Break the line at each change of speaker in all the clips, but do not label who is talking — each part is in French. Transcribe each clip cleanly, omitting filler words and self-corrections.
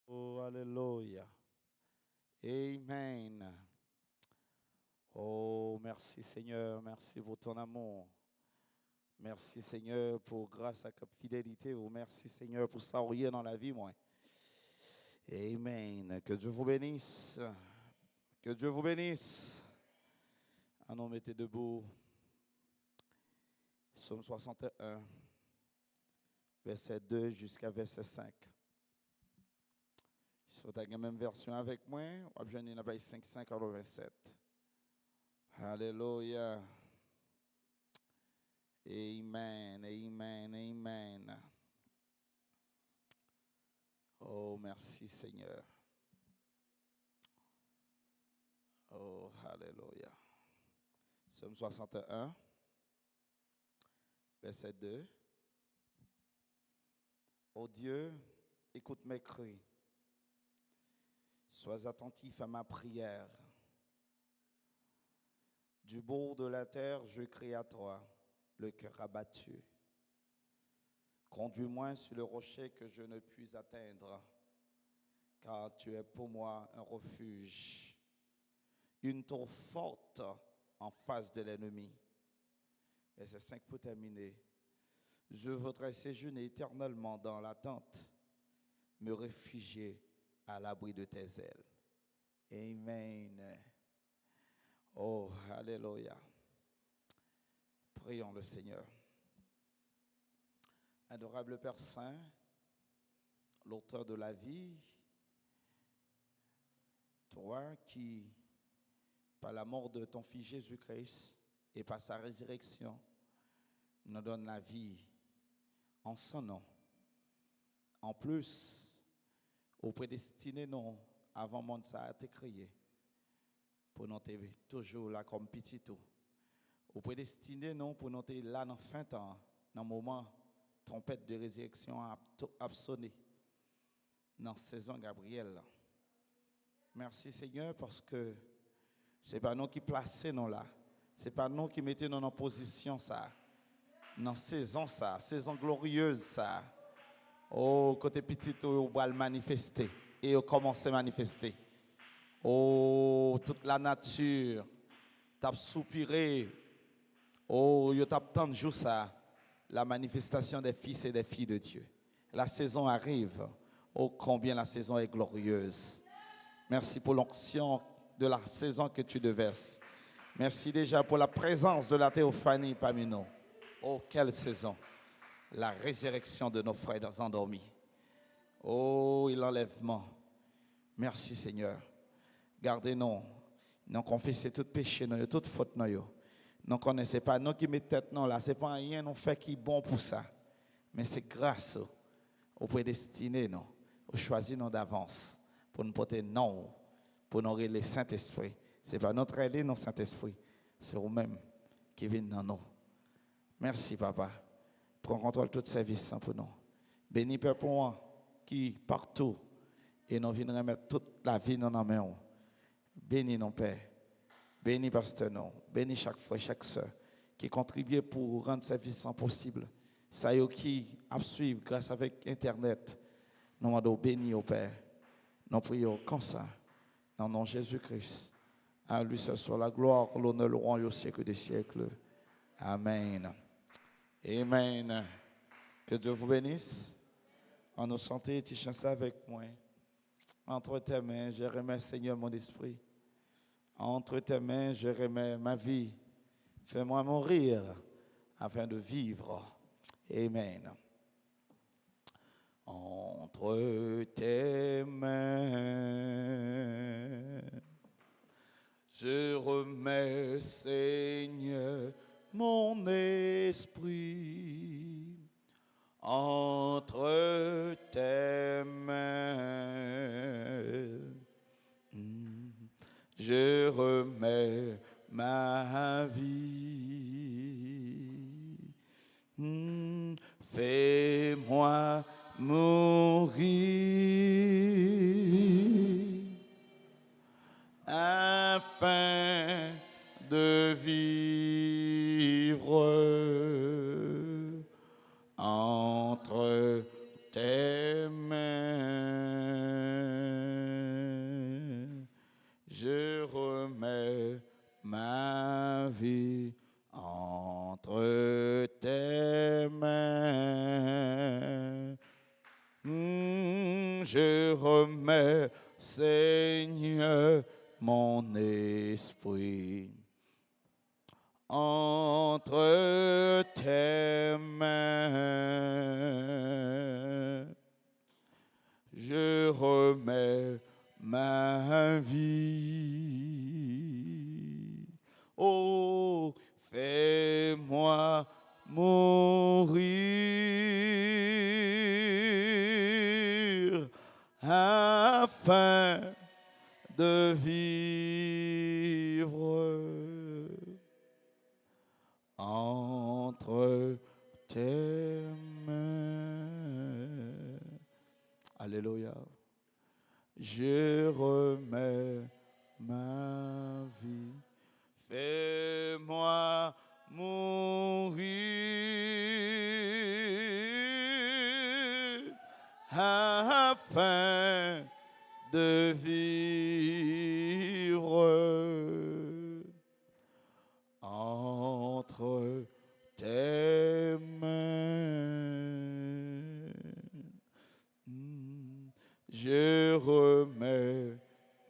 Oh, alléluia. Amen. Oh, merci Seigneur, merci pour ton amour. Merci Seigneur pour grâce à ta fidélité. Oh, merci Seigneur pour ça rien dans la vie, moi. Amen. Que Dieu vous bénisse. Que Dieu vous bénisse. Ah non, mettez debout. Psaume 61, verset 2 jusqu'à verset 5. Si vous avez la même version avec moi, on va venir dans 5 à 27. Alléluia. Amen, amen, amen. Oh, merci Seigneur. Oh, alléluia. Psaume 61, verset 2. Oh Dieu, écoute mes cris. Sois attentif à ma prière. Du bord de la terre, je crie à toi, le cœur abattu. Conduis-moi sur le rocher que je ne puis atteindre, car tu es pour moi un refuge, une tour forte en face de l'ennemi. Verset 5 pour terminer. Je voudrais séjourner éternellement dans la tente, me réfugier à l'abri de tes ailes. Amen. Oh, alléluia. Prions le Seigneur. Adorable Père Saint, l'auteur de la vie, toi qui, par la mort de ton Fils Jésus-Christ et par sa résurrection, nous donne la vie en son nom. En plus, au prédestiné, non, avant le monde ça a été créé, pour nous être toujours là comme petit tout. Au prédestiné, non, pour nous être là dans fin temps, dans le moment, trompette de résurrection a sonné, dans la saison Gabriel. Merci Seigneur parce que ce n'est pas nous qui plaçons là. Ce n'est pas nous qui mettons dans nos positions ça. Dans la saison glorieuse ça. Oh, côté petit, on va le manifester. Et on commence à manifester. Oh, toute la nature t'a soupiré. Oh, il t'a tant de jours ça. La manifestation des fils et des filles de Dieu. La saison arrive. Oh, combien la saison est glorieuse. Merci pour l'onction de la saison que tu déverses. Merci déjà pour la présence de la théophanie parmi nous. Oh, quelle saison! La résurrection de nos frères endormis. Oh, et l'enlèvement. Merci Seigneur. Gardez-nous. Nous confessons tout péché, toute faute. Nous ne connaissons pas. Nous qui mettons tête là. Ce n'est pas rien nous fait qui est bon pour ça. Mais c'est grâce au prédestiné, nous. Au choisi nous d'avance. Pour nous porter non. Pour nous le Saint-Esprit. Ce n'est pas notre aide, non Saint-Esprit. C'est vous-même qui venez dans nous. Merci, Papa. Prends contrôle de tout service pour nous. Bénis Père pour moi qui partout et nous venons remettre toute la vie dans nos mains. Bénis nos Père. Bénis Pasteur non. Bénis chaque fois, chaque soeur qui contribue pour rendre service possible. Ça y est qui a suivre grâce avec Internet. Nous demandons bénis au Père. Nous prions comme ça. Dans le nom de Jésus-Christ. À lui ce soit la gloire, l'honneur, le roi au siècle des siècles. Amen. Amen. Que Dieu vous bénisse. En nous chanter, tu chantes avec moi. Entre tes mains, je remets, Seigneur, mon esprit. Entre tes mains, je remets ma vie. Fais-moi mourir afin de vivre. Amen. Entre tes mains, je remets, Seigneur, mon esprit. Entre tes mains, je remets ma vie. Fais-moi mourir afin de vivre entre tes mains. remets ma vie entre tes mains. Je remets, Seigneur, mon esprit entre tes mains. Je remets ma vie. Oh, fais-moi mourir afin de vivre entre tes mains. Alléluia. Je remets ma vie. Fais-moi mourir afin de vivre entre tes mains. Je remets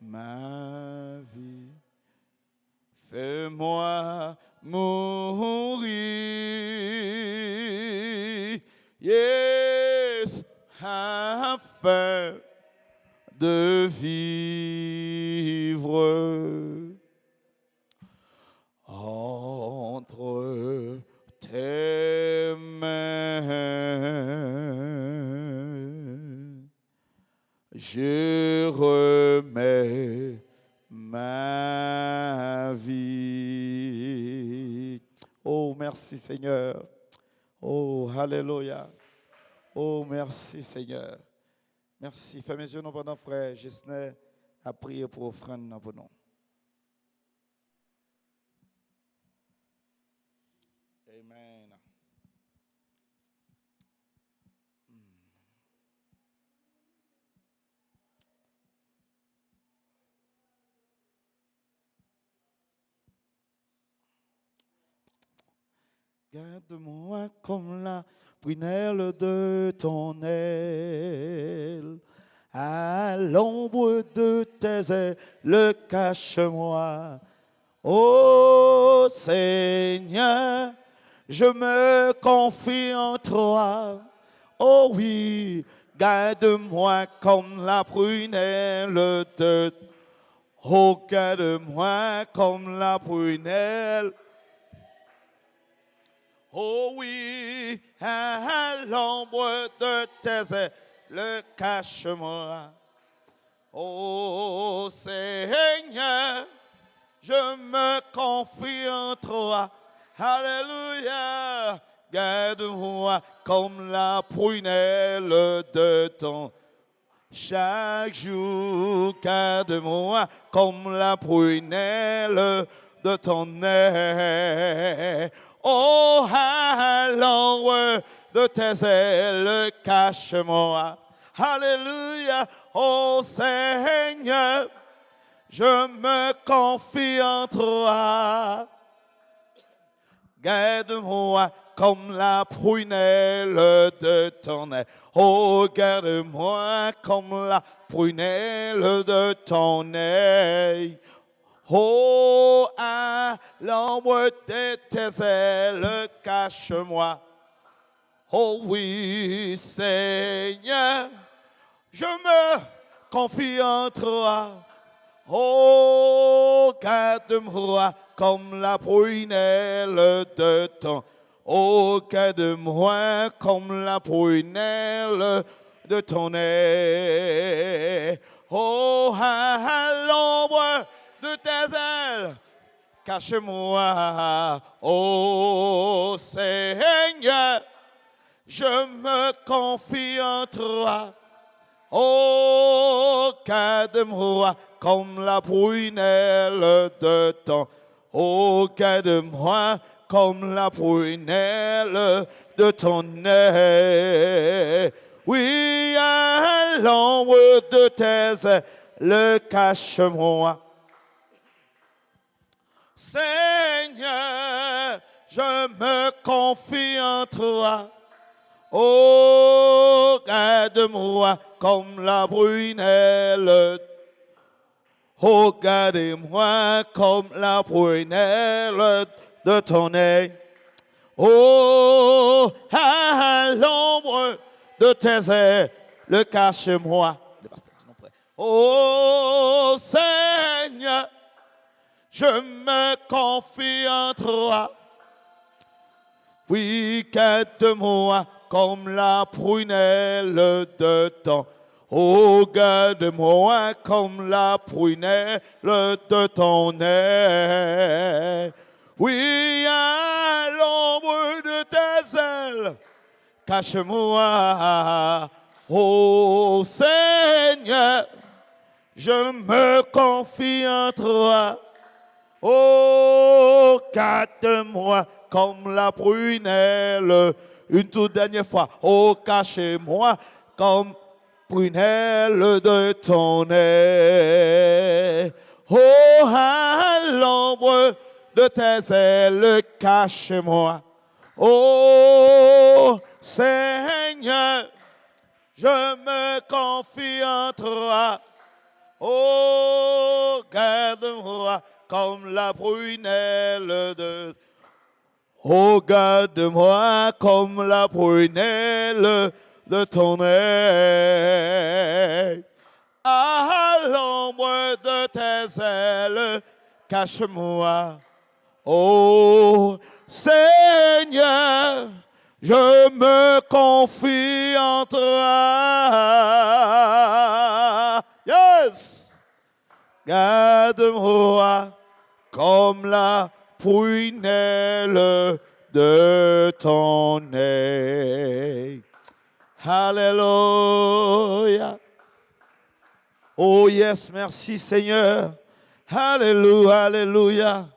ma vie. Fais-moi mourir, yes, afin de vivre entre tes mains. Je remets ma vie. Oh, merci Seigneur. Oh, alléluia. Oh, merci Seigneur. Merci. Fais mes yeux nous pendant frère Gisner à prier pour offrande pour nous. Amen. Garde-moi comme la prunelle de ton aile. À l'ombre de tes ailes, cache-moi. Ô Seigneur, je me confie en toi. Oh oui, garde-moi comme la prunelle de... Oh, garde-moi comme la prunelle. Oh oui, à l'ombre de tes ailes, cache-moi. Oh Seigneur, je me confie en toi. Alléluia. Garde-moi comme la prunelle de ton. Chaque jour, garde-moi comme la prunelle de ton aile. Oh, à l'ombre de tes ailes, cache-moi. Alléluia. Oh Seigneur, je me confie en toi. Garde-moi comme la prunelle de ton aile. Oh, garde-moi comme la prunelle de ton aile. Oh, à l'ombre de tes ailes, cache-moi. Oh oui, Seigneur, je me confie en toi. Oh, garde-moi comme la prunelle de ton. Oh, garde-moi comme la prunelle de ton aile. Oh, à l'ombre de tes ailes, cache-moi. Oh, Seigneur, je me confie en toi. Oh, garde-moi comme la prunelle de ton. Oh, garde-moi comme la prunelle de ton aile. Oui, à l'ombre de tes ailes, cache-moi. Seigneur, je me confie en toi. Oh, garde-moi comme la prunelle. Oh, garde-moi comme la prunelle de ton œil. Oh, à l'ombre de tes ailes, cache-moi. Oh, Seigneur, je me confie en toi. Oui, garde-moi comme la prunelle de ton. Oh, garde-moi comme la prunelle de ton aile. Oui, à l'ombre de tes ailes, cache-moi. Oh Seigneur, je me confie en toi. Oh, garde-moi comme la prunelle. Une toute dernière fois. Oh, cachez-moi comme prunelle de ton aile. Oh, à l'ombre de tes ailes, cache-moi. Oh, Seigneur, je me confie en toi. Oh, garde-moi comme la prunelle de... Oh, garde-moi comme la prunelle de ton aile. À l'ombre de tes ailes, cache-moi. Oh, Seigneur, je me confie en toi. Yes! Garde-moi comme la prunelle de ton œil. Alléluia. Oh yes, merci Seigneur. Alléluia, alléluia.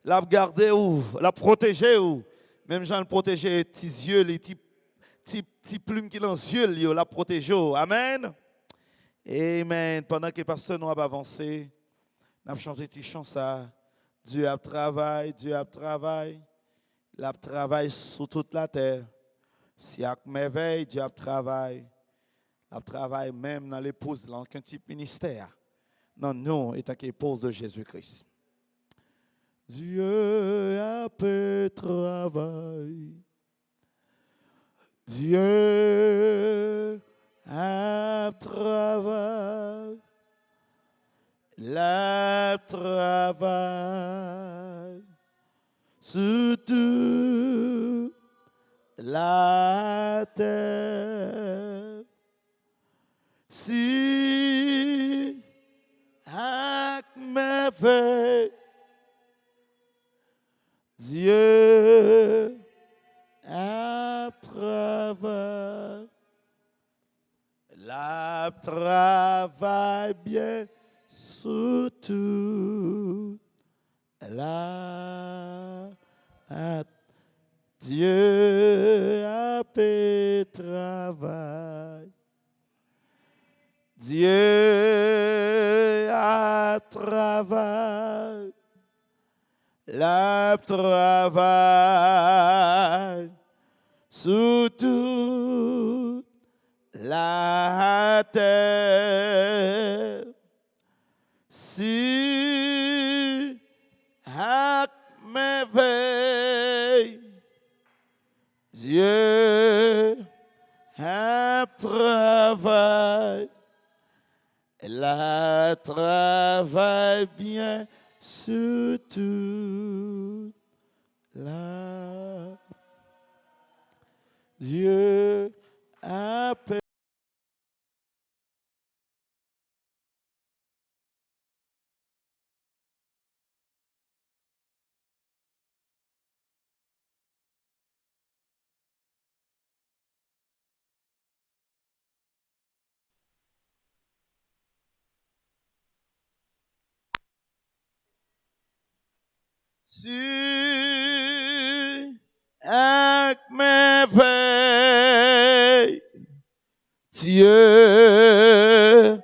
La garder ou la protéger ou même Jean le protéger tes yeux, les petits plumes qui dans les yeux, la protéger. Amen. Amen. Pendant que le pasteur nous a avancé, nous avons changé de chant ça. Dieu a travaillé, Dieu a travaillé. Il a travaillé sur toute la terre. Si à merveille, Dieu a travaillé. Il a travaillé même dans l'épouse, dans un type ministère. Non, nous, étant qu'épouse de Jésus-Christ. Dieu a fait travail. Dieu a travail. La travail. Surtout la terre. Si avec merveille. Dieu a travaillé, la travaille bien surtout la Dieu a fait travail. Dieu a travaillé. La travail sous toute la terre. Si avec merveille, Dieu a travail, la travail bien. Surtout là, Dieu a fait. Sur avec merveille, Dieu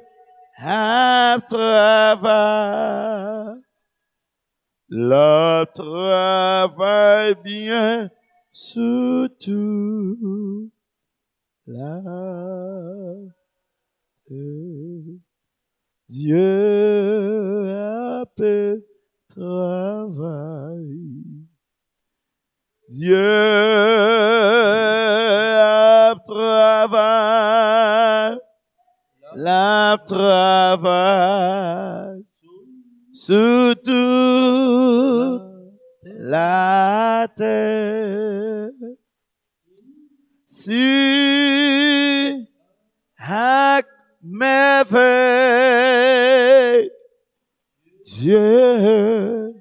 a travaillé, Le travail bien surtout la terre. Dieu a fait travail. Dieu a travail. La travail. Surtout la terre. Si avec merveille, Dieu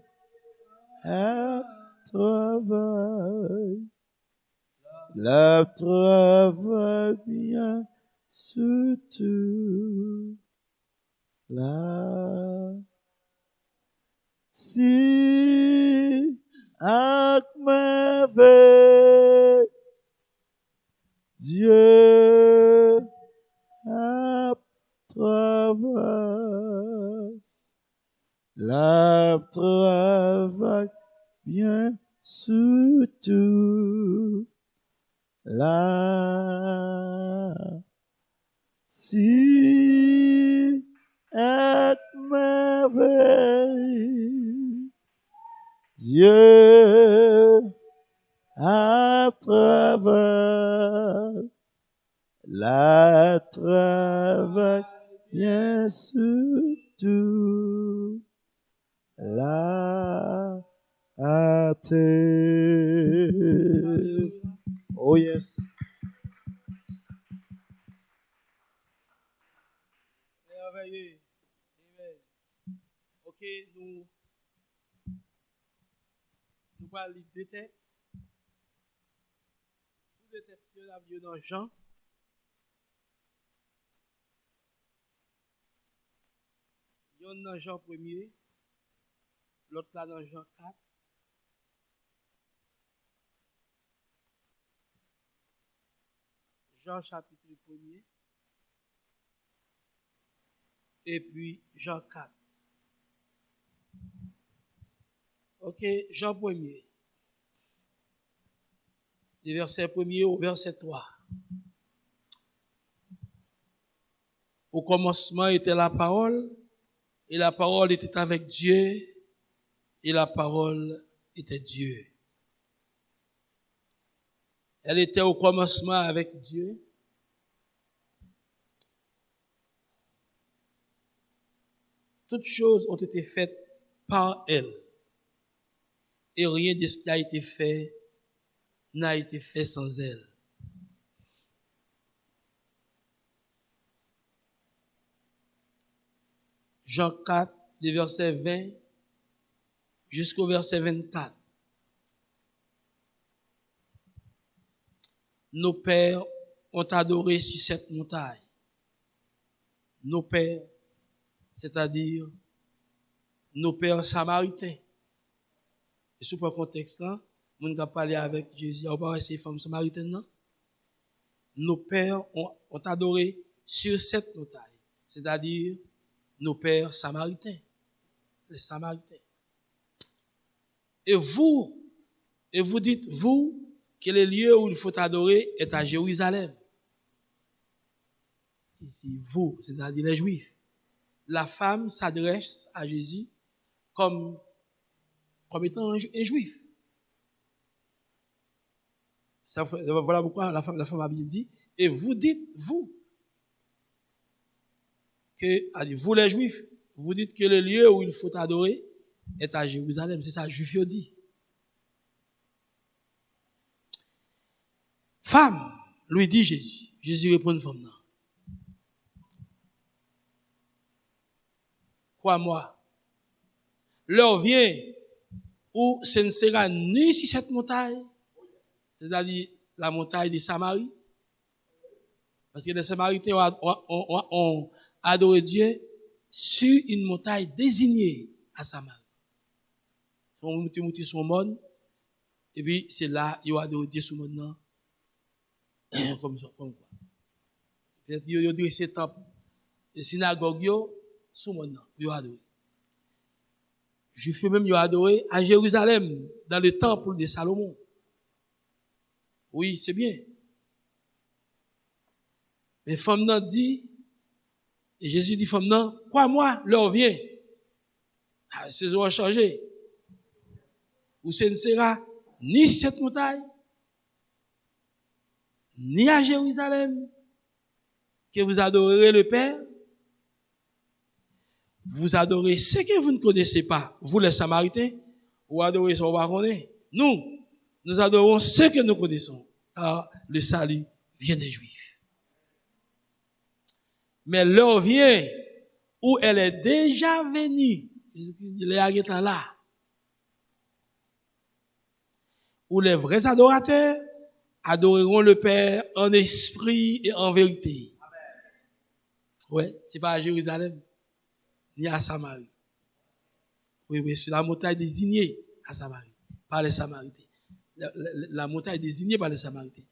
a travail. La travail bien surtout la. Si avec merveille, Dieu a travail. La travail bien surtout la. Si avec merveille, Dieu a travail. La travail bien surtout la terre. Oh yes.
Merveilleux. Amen. Ok, nous allons lire deux textes. Tous les textes que nous avons dans Jean. Il y en a dans Jean 1er, l'autre là dans Jean 4. Jean chapitre 1er. Et puis Jean 4. Ok, Jean 1er. Du verset 1er au verset 3. Au commencement était la parole, et la parole était avec Dieu, et la parole était Dieu. Elle était au commencement avec Dieu. Toutes choses ont été faites par elle. Et rien de ce qui a été fait n'a été fait sans elle. Jean 4, du verset 20 jusqu'au verset 24. Nos pères ont adoré sur cette montagne. Nos pères, c'est-à-dire nos pères samaritains. Et sous le contexte là, on a parlé avec Jésus, on va ces femmes samaritaines, non? Nos pères ont adoré sur cette montagne, c'est-à-dire nos pères samaritains, les samaritains. Et vous dites, vous, que le lieu où il faut adorer est à Jérusalem. Ici, vous, c'est-à-dire les Juifs. La femme s'adresse à Jésus comme étant un Juif. Voilà pourquoi la femme a bien dit, et vous dites, vous, que, vous les Juifs, vous dites que le lieu où il faut adorer est à Jérusalem. C'est ça, Juif dit. Femme, lui dit Jésus. Jésus répond une femme, non. Crois-moi, l'heure vient où ce ne sera ni sur cette montagne, c'est-à-dire la montagne de Samarie, parce que les Samaritains ont adoré Dieu sur une montagne désignée à Samarie. On monte sur monde, et puis c'est là ils ont adoré Dieu sur monde non, comme quoi. Peut-être ils ont dressé temple, et synagogue sur monde non, ils ont adoré. Juifs même ils ont adoré à Jérusalem, dans le temple de Salomon. Oui, c'est bien. Mais femme nan dit, et Jésus dit femme nan, quoi moi, l'heure vient. La saison a changé. Ou ce ne sera ni cette montagne, ni à Jérusalem, que vous adorerez le Père. Vous adorez ce que vous ne connaissez pas, vous les Samaritains, ou adorez ce qu'on va connaître. Nous adorons ce que nous connaissons, car le salut vient des Juifs. Mais l'heure vient où elle est déjà venue. Il est là. Où les vrais adorateurs adoreront le Père en esprit et en vérité. Ouais, c'est pas à Jérusalem, ni à Samarie. Oui, sur la montagne désignée à Samarie, par les Samaritains. La montagne désignée par les Samaritains.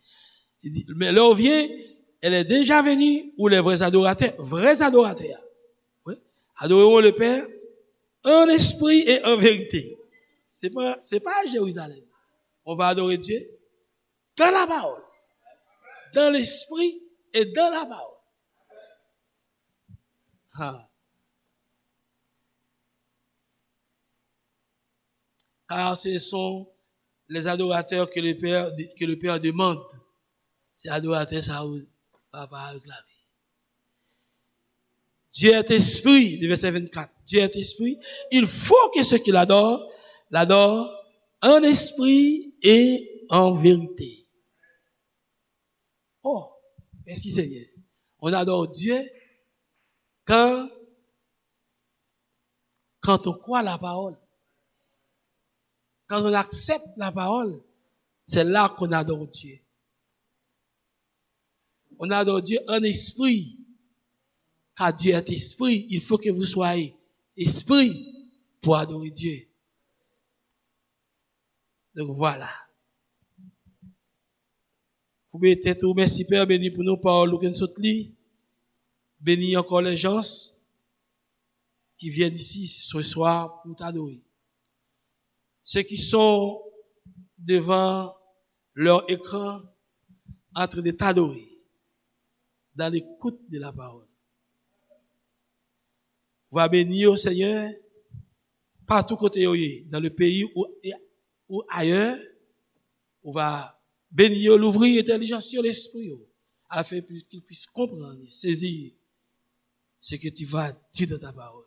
Mais l'heure vient, elle est déjà venue où les vrais adorateurs, oui, adoreront le Père en esprit et en vérité. C'est pas à Jérusalem. On va adorer Dieu dans la parole, dans l'esprit et dans la parole. Ah. Car ce sont les adorateurs que le Père demande. Ces adorateurs, ça va pas réclamer. Dieu est esprit, le verset 24. Dieu est esprit. Il faut que ceux qui l'adorent en esprit et en vérité. Oh, merci Seigneur. On adore Dieu quand on croit la parole. Quand on accepte la parole, c'est là qu'on adore Dieu. On adore Dieu en esprit. Car Dieu est esprit, il faut que vous soyez esprit pour adorer Dieu. Donc voilà. Vous pouvez être merci Père, béni pour nos paroles que nous sommes li. Bénis encore les gens qui viennent ici ce soir pour t'adorer. Ceux qui sont devant leur écran en train de t'adorer dans l'écoute de la parole. Va bénir au Seigneur partout côté dans le pays ou ailleurs. On va bénir l'ouvrir l'intelligence sur l'esprit afin qu'il puisse comprendre, saisir ce que tu vas dire dans ta parole.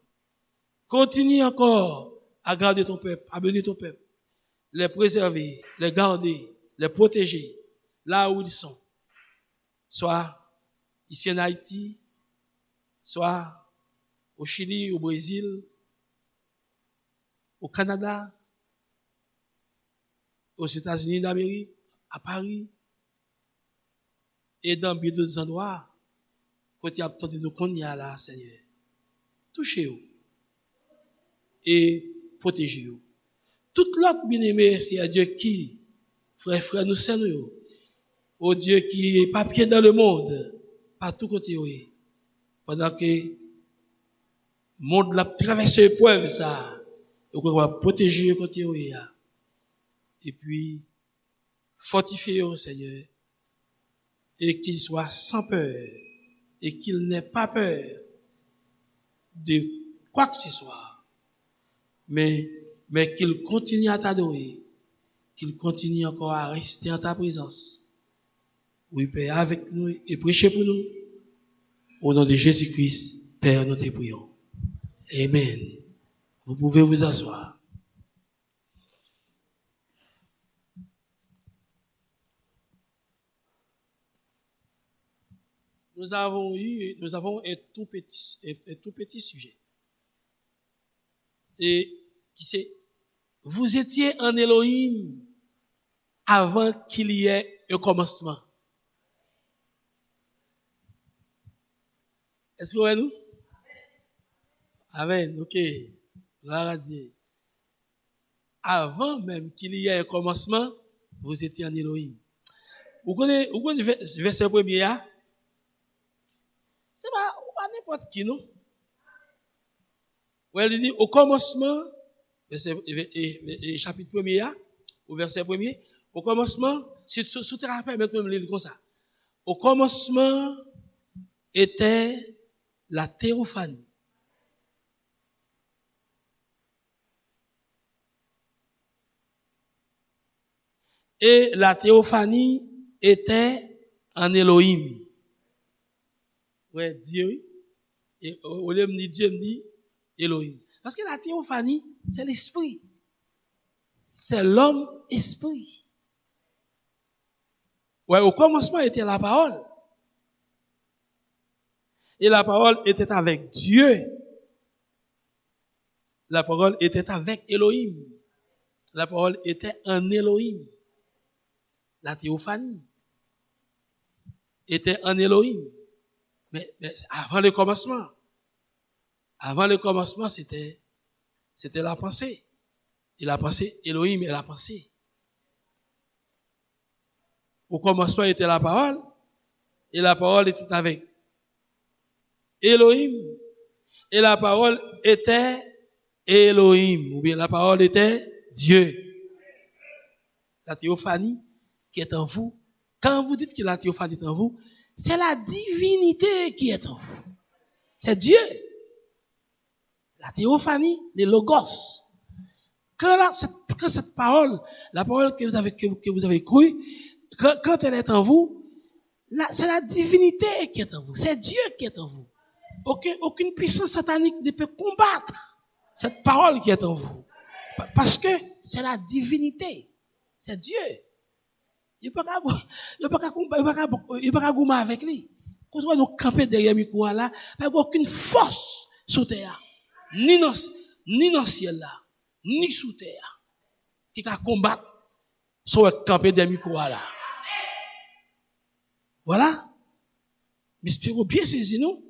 Continue encore à garder ton peuple, à bénir ton peuple, les préserver, les garder, les protéger là où ils sont. Soit ici en Haïti, soit au Chili, au Brésil, au Canada, aux États-Unis d'Amérique, à Paris, et dans bien d'autres endroits, quand il y a tant de nous qu'on y a là, Seigneur. Touchez-vous et protégez-vous. Toute l'autre bien-aimé, c'est à Dieu qui, frère, nous saignons. Au Dieu qui est papier dans le monde, partout côté, pendant que le monde l'a traversé l'épreuve, ça, et qu'on va protéger côté, et puis, fortifier au Seigneur, et qu'il soit sans peur, et qu'il n'ait pas peur de quoi que ce soit, mais qu'il continue à t'adorer, qu'il continue encore à rester en ta présence. Oui, Père, avec nous et prêchez pour nous. Au nom de Jésus-Christ, Père, nous te prions. Amen. Vous pouvez vous asseoir. Nous avons un tout petit sujet. Et qui c'est, vous étiez en Elohim avant qu'il y ait un commencement. Est-ce que vous voyez nous? Amen, ok. Gloire à Dieu. Avant même qu'il y ait un commencement, vous étiez en Elohim. Vous connaissez le verset premier là? C'est pas n'importe qui, non? Où elle dit, au commencement, chapitre 1er, au verset 1er, au commencement, si tu te rappelles maintenant, je comme ça. Au commencement était la théophanie. Et la théophanie était en Elohim. Ouais, Dieu. Et au lieu de dire Dieu, me dit Elohim. Parce que la théophanie, c'est l'esprit. C'est l'homme esprit. Ouais, au commencement était la parole. Et la parole était avec Dieu. La parole était avec Elohim. La parole était en Elohim. La théophanie était en Elohim. Mais avant le commencement, c'était la pensée. Et la pensée, Elohim est la pensée. Au commencement était la parole, et la parole était avec Elohim, et la parole était Elohim, ou bien la parole était Dieu. La théophanie qui est en vous, quand vous dites que la théophanie est en vous, c'est la divinité qui est en vous. C'est Dieu. La théophanie, les logos. Quand cette parole, la parole que vous avez crue, quand elle est en vous, c'est la divinité qui est en vous. C'est Dieu qui est en vous. Aucune puissance satanique ne peut combattre cette parole qui est en vous. Parce que c'est la divinité. C'est Dieu. Il n'y a pas qu'à avec lui. Quand on nous camper derrière micro là, il n'y a aucune force sous terre. Ni dans le ciel là, ni sous terre. Qui va combattre sur camper derrière micro là. Voilà. Mais espérons bien saisir nous.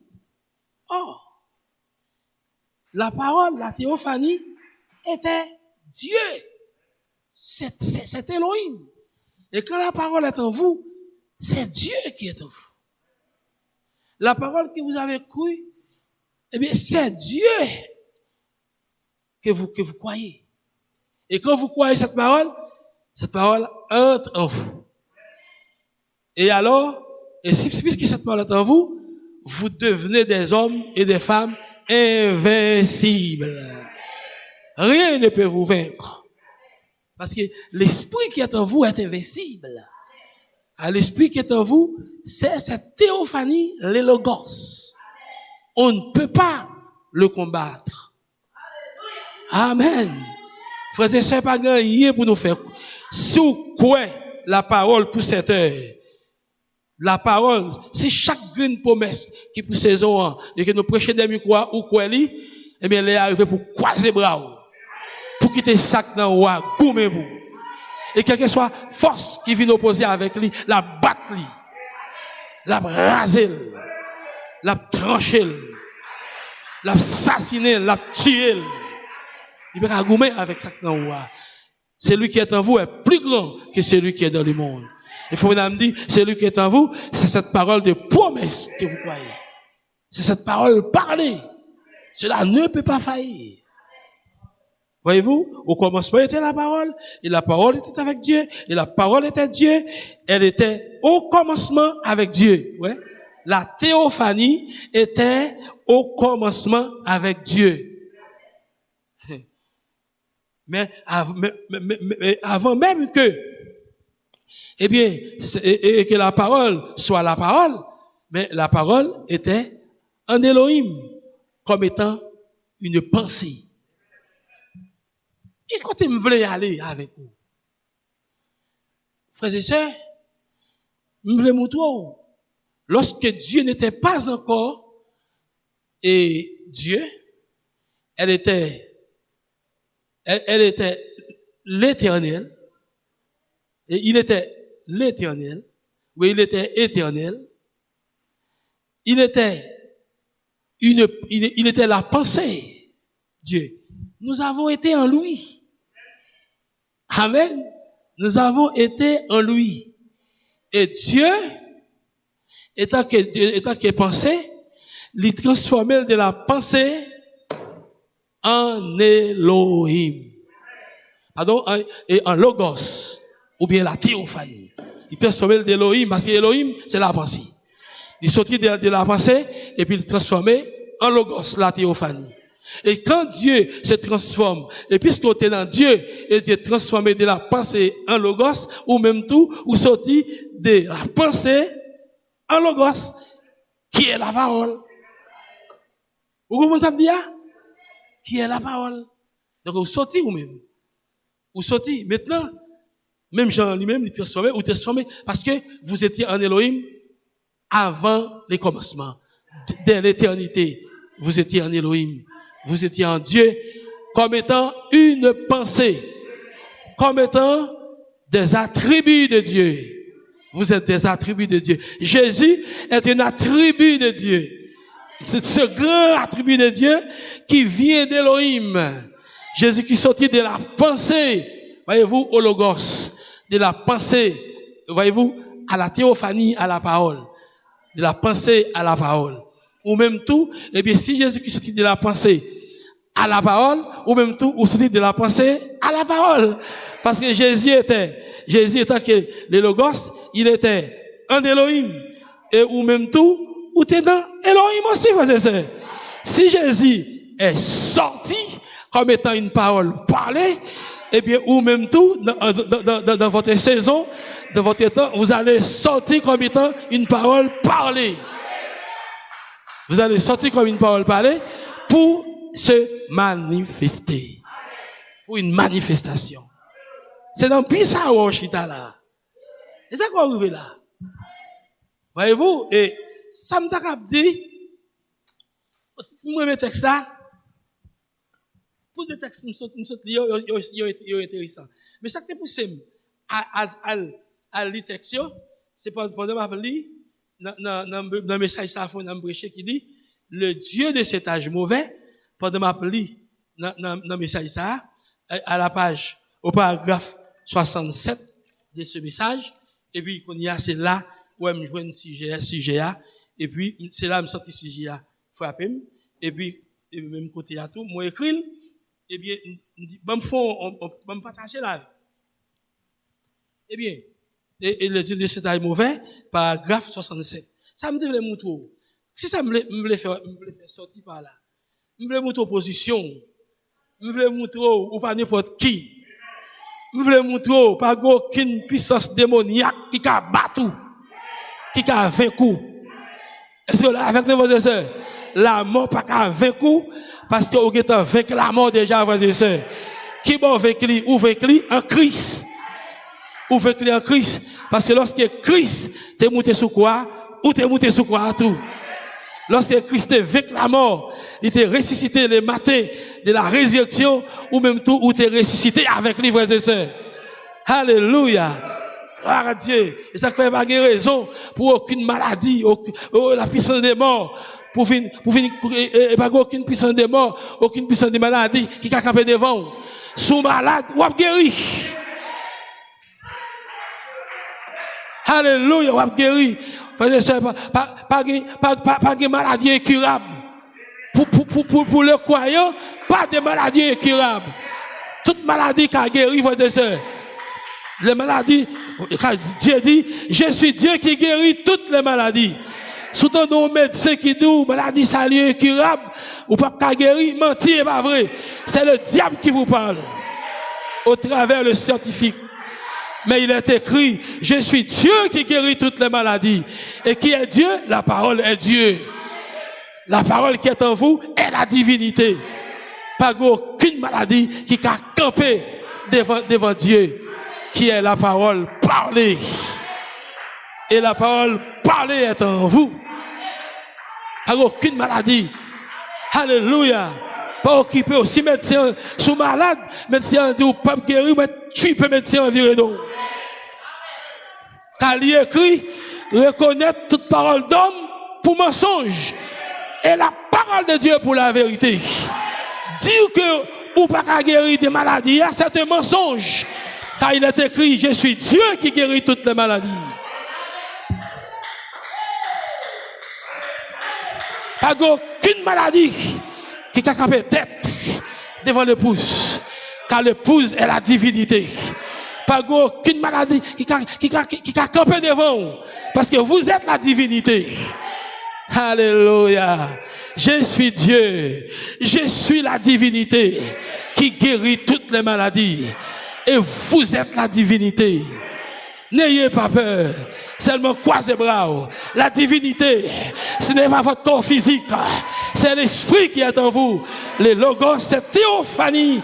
Oh. La parole, la théophanie était Dieu. C'est Elohim. Et quand la parole est en vous, c'est Dieu qui est en vous. La parole que vous avez crue, eh bien, c'est Dieu que vous croyez. Et quand vous croyez cette parole entre en vous. Et alors, puisque cette parole est en vous, vous devenez des hommes et des femmes invincibles. Rien ne peut vous vaincre. Parce que l'esprit qui est en vous est invincible. L'esprit qui est en vous, c'est cette théophanie, les logos. On ne peut pas le combattre. Amen. Frères et sœurs, pas rien pour nous faire. Sous quoi la parole pour cette heure? La parole, c'est chaque grande promesse qui pour saison et que nous prêchons des micros ou quoi li, eh bien, elle est arrivée pour croiser bras. Pour quitter sac dans roi, goumez-vous. Et quelle que soit force qui vient opposer avec lui, la battre lui, la raser, la trancher, la assassiner, la tuer. Il va goumer avec sac dans roi. Celui qui est en vous est plus grand que celui qui est dans le monde. Il faut me dire, celui qui est en vous, c'est cette parole de promesse que vous croyez. C'est cette parole parlée. Cela ne peut pas faillir. Voyez-vous, au commencement était la parole, et la parole était avec Dieu, et la parole était Dieu, elle était au commencement avec Dieu. Ouais. La théophanie était au commencement avec Dieu. Mais avant même que, eh bien, et que la parole soit la parole, mais la parole était en Elohim, comme étant une pensée. Qui côté me voulait aller avec vous? Frères et sœurs, me voulais montrer, lorsque Dieu n'était pas encore, et Dieu, elle était l'éternel, et il était l'éternel, oui, il était éternel, il était la pensée, Dieu. Nous avons été en lui. Amen. Nous avons été en lui. Et Dieu, étant que pensée, il transformait de la pensée en Elohim. Pardon, et en logos, ou bien la théophanie. Il transformait d'Elohim, parce que Elohim, c'est la pensée. Il sortit de la pensée, et puis il transformait en logos, la théophanie. Et quand Dieu se transforme, et puisqu'on est dans Dieu, et Dieu est transformé de la pensée en logos, ou même tout, ou sorti de la pensée en logos, qui est la parole. Vous comprenez ça me dit? Qui est la parole. Donc vous sortez ou même. Vous sortez. Maintenant, même Jean lui-même, il transformé, ou transformé, parce que vous étiez en Elohim avant les commencements. Dès l'éternité, vous étiez en Elohim. Vous étiez en Dieu comme étant une pensée, comme étant des attributs de Dieu. Vous êtes des attributs de Dieu. Jésus est un attribut de Dieu. C'est ce grand attribut de Dieu qui vient d'Elohim. Jésus qui sortit de la pensée, voyez-vous, au logos, de la pensée, voyez-vous, à la théophanie, à la parole, de la pensée à la parole. Ou même tout, eh bien, si Jésus qui sortit de la pensée à la parole, ou même tout, ou sortit de la pensée à la parole. Parce que Jésus était que le logos, il était un Elohim. Et ou même tout, ou t'es dans Elohim aussi, frères et sœurs. Si Jésus est sorti comme étant une parole parlée, eh bien, ou même tout, dans votre saison, dans votre temps, vous allez sortir comme étant une parole parlée. Vous allez sortir comme une parole parlée pour se manifester. Pour une manifestation. C'est dans Pisa ou Chita là. Et ça quoi arrive là? Voyez-vous? Et ça me t'a dit, moi mes textes là, pour les textes, ils intéressants. Mais ça qui est poussé à lire texte, c'est pendant ma lire, dans le message ça fond dans prêcher qui dit le Dieu de cet âge mauvais pendant ma lire dans le message ça à la page au paragraphe 67 de ce message et puis qu'on y a c'est là où je vois un sujet et puis c'est là me sorti sujet frapper et puis même côté à tout moi écrit et bien on partager là et bien et le Dieu de cet âge mauvais, paragraphe 67. Ça me devait montrer. Si ça me voulait faire sortir par là. Me voulait montrer opposition. Me voulait montrer ou pas n'importe qui. Me voulait montrer pas aucune puissance démoniaque qui a battu. Qui a vaincu. Est-ce que là, avec vos sœurs, la mort pas qu'à vaincu parce que vous avez vaincu la mort déjà, frères et sœurs. Qui bon vaincu ou vaincu en Christ. Ou vaincu en Christ. Parce que lorsque Christ t'est monté sous quoi, ou t'es monté sous quoi à tout. Lorsque Christ t'est vaincu la mort, il t'est ressuscité le matin de la résurrection, ou même tout, ou t'es ressuscité avec les frères et sœurs. Alléluia. Gloire à Dieu. Et ça fait pas de raison pour aucune maladie, la puissance des morts, pour pas aucune puissance des morts, aucune puissance des maladies qui a campé devant. Sous malade, ou guéri. Alléluia, ou a guéri. Pas de maladie incurable. Pour le croyant, pas de maladie incurable. Toute maladie qui a guéri, frères et sœurs. Les maladies, Dieu dit, je suis Dieu qui guérit toutes les maladies. Soutant nos médecins qui disent, maladie salie incurable, ou pas guérir, mentir n'est pas vrai. C'est le diable qui vous parle. Au travers le scientifique. Mais il est écrit, je suis Dieu qui guérit toutes les maladies. Et qui est Dieu? La parole est Dieu. La parole qui est en vous est la divinité. Pas aucune maladie qui a campé devant Dieu, qui est la parole parlée. Et la parole parlée est en vous. Pas aucune maladie. Alléluia. Pas occupé aussi médecin sous malade, médecin dit ou pas guéri, mais tu peux médecin environ donc. Car il écrit, reconnaître toute parole d'homme pour mensonge et la parole de Dieu pour la vérité. Dire que ou pas guérir des maladies, c'est un mensonge. Car il est écrit, je suis Dieu qui guérit toutes les maladies. Pas aucune maladie qui a campé tête devant le pouce. car l'épouse est la divinité. Pas aucune maladie qui a campé devant vous, parce que vous êtes la divinité. Alléluia. Je suis Dieu. Je suis la divinité qui guérit toutes les maladies. Et vous êtes la divinité. N'ayez pas peur. Seulement croisez bras. La divinité, ce n'est pas votre corps physique. C'est l'esprit qui est en vous. Le logos, c'est théophanie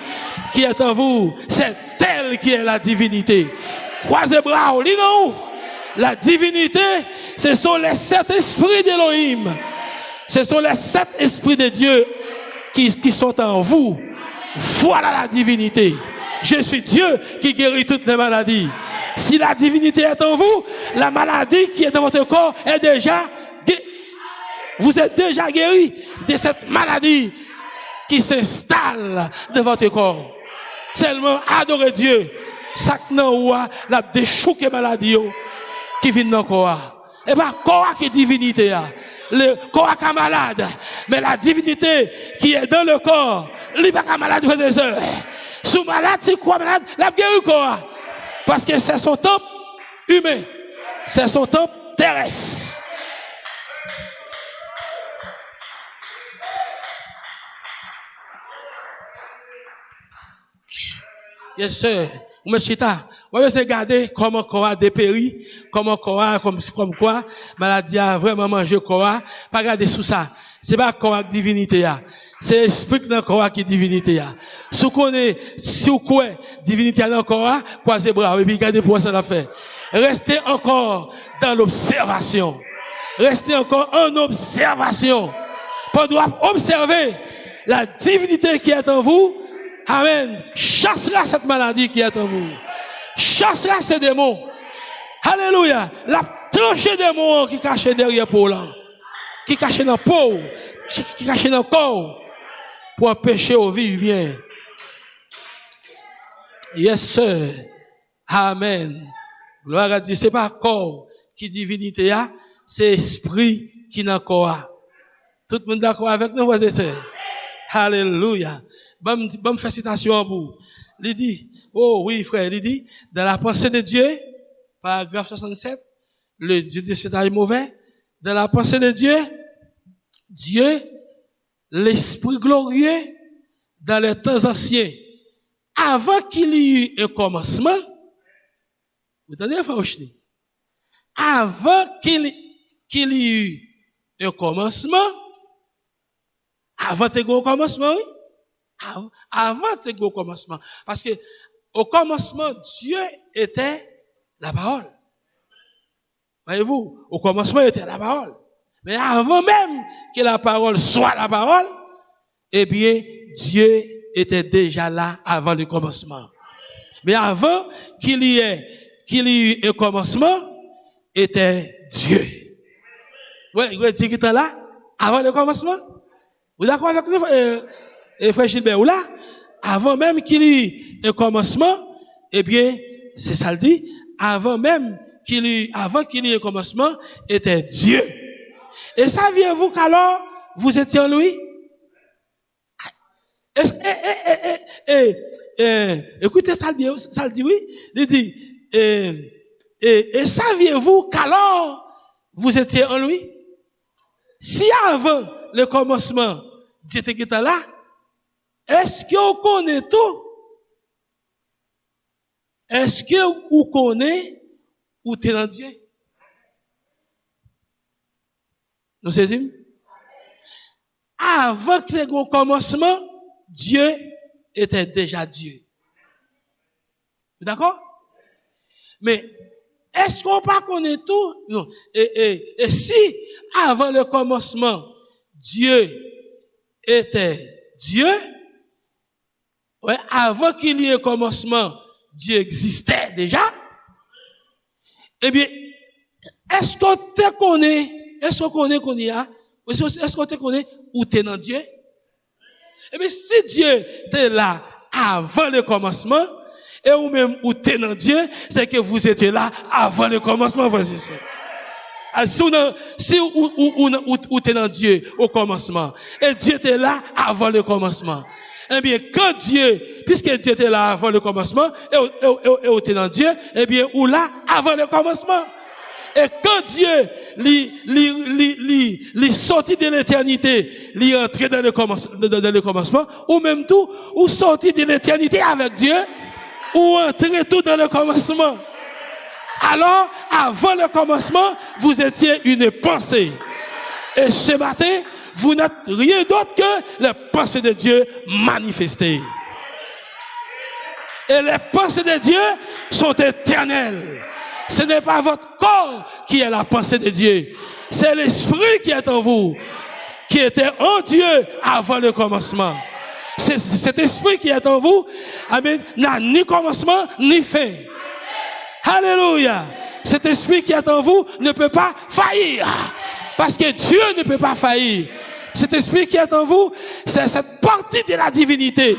qui est en vous. C'est elle qui est la divinité. Croisez bras. Lisons. La divinité, ce sont les 7 esprits d'Élohim. Ce sont les 7 esprits de Dieu qui sont en vous. Voilà la divinité. Je suis Dieu qui guérit toutes les maladies. Si la divinité est en vous, la maladie qui est dans votre corps est déjà vous êtes déjà guéri de cette maladie qui s'installe dans votre corps. Seulement adorez Dieu. Chaque nom la déchouqué maladie qui vient dans le corps. Et pas le corps qui est divinité. Le corps qui est malade. Mais la divinité qui est dans le corps, il n'est pas malade, frères et sœurs. Sous malade, c'est quoi malade? La guérit le corps. Parce que c'est son temple humain. C'est son temple terrestre. Yes, sir. Vous pouvez regarder comment corps a dépéri, comment corps a, comme quoi, maladie a vraiment mangé corps. Pas regarder sous ça. C'est pas corps avec divinité, c'est l'esprit dans le corps qui est divinité. Si vous quoi, divinité dans le corps, croisez bras, et puis regardez pour ça l'a fait. Restez encore dans l'observation. Restez encore en observation. Pendant observer la divinité qui est en vous. Amen. Chassera cette maladie qui est en vous. Chassera ces démons. Alléluia. La tranche des démons qui cachent derrière Paul. Qui cachent dans la peau. Qui cachent dans le corps. Pour empêcher au vivre bien. Yes, sir. Amen. Gloire à Dieu. C'est pas corps qui divinité a. C'est esprit qui n'a corps. Tout le monde d'accord avec nous, frères et sœurs? Alléluia. Bon faire citation pour. Il dit, oh oui frère, il dit, dans la pensée de Dieu, paragraphe 67, le Dieu de cet âge mauvais, dans la pensée de Dieu, Dieu, l'esprit glorieux, dans les temps anciens, avant qu'il y eut un commencement, vous entendez, Fauchni? Avant qu'il y eut un commencement, avant le commencement, oui? Avant le commencement. Parce que, au commencement, Dieu était la parole. Voyez-vous, au commencement, il était la parole. Mais avant même que la parole soit la parole, eh bien, Dieu était déjà là avant le commencement. Mais avant qu'il y ait un commencement, était Dieu. Ouais, il dit qu'il était là avant le commencement. Vous êtes d'accord avec nous, frère Gilbert, ou là, avant même qu'il y ait un commencement, eh bien, c'est ça le dit, avant qu'il y ait un commencement, était Dieu. Et saviez-vous qu'alors, vous étiez en lui? Écoutez, ça le dit, oui. Il dit, et saviez-vous qu'alors, vous étiez en lui? Si avant le commencement, Dieu était là, est-ce que vous connaissez tout? Est-ce que vous connaissez où tu es dans Dieu? Nous saisissons? Avant que le commencement, Dieu était déjà Dieu. D'accord? Mais, est-ce qu'on pas connaît tout? Non. Et si, avant le commencement, Dieu était Dieu, ouais, avant qu'il y ait un commencement, Dieu existait déjà, eh bien, est-ce qu'on te connaît? Est-ce qu'on connaît qu'on y a? Est-ce qu'on te connaît où t'es dans Dieu? Eh bien, si Dieu était là avant le commencement, et ou même où t'es dans Dieu, c'est que vous étiez là avant le commencement, voici ça. Si où t'es dans Dieu au commencement, et Dieu était là avant le commencement, Eh bien, quand Dieu, puisque Dieu était là avant le commencement, et était dans Dieu, eh bien, ou là avant le commencement. Et quand Dieu lui sorti de l'éternité, lui entré dans le commencement, ou même tout, ou sorti de l'éternité avec Dieu, ou entré tout dans le commencement. Alors, avant le commencement, vous étiez une pensée. Et ce matin, vous n'êtes rien d'autre que les pensées de Dieu manifestées. Et les pensées de Dieu sont éternelles. Ce n'est pas votre corps qui est la pensée de Dieu. C'est l'esprit qui est en vous, qui était en Dieu avant le commencement. C'est cet esprit qui est en vous, amen, n'a ni commencement ni fin. Alléluia. Cet esprit qui est en vous ne peut pas faillir. Parce que Dieu ne peut pas faillir. Cet esprit qui est en vous, c'est cette partie de la divinité.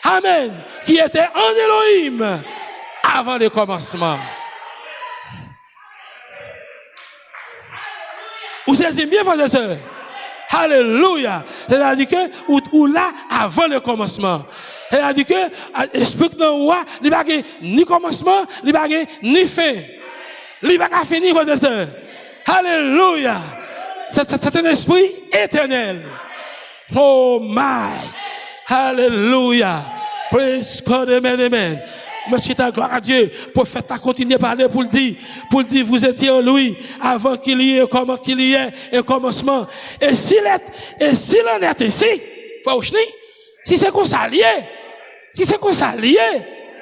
Amen. Qui était en Elohim avant le commencement. Vous saisissez bien, frères et sœurs? Alléluia. C'est-à-dire que, ou là, avant le commencement. C'est-à-dire que, explique nous, il n'y a ni commencement, il n'y a ni fin. Il n'y a pas fini, frères et sœurs. Alléluia. C'est un esprit éternel. Oh my. Alléluia. Praise God, amen, amen. Merci ta gloire à Dieu. Prophète a continué à parler pour dire, vous étiez en lui avant qu'il y ait, comment qu'il y ait un commencement. Et s'il en est ici, frère Ouchni, si c'est qu'on s'allie,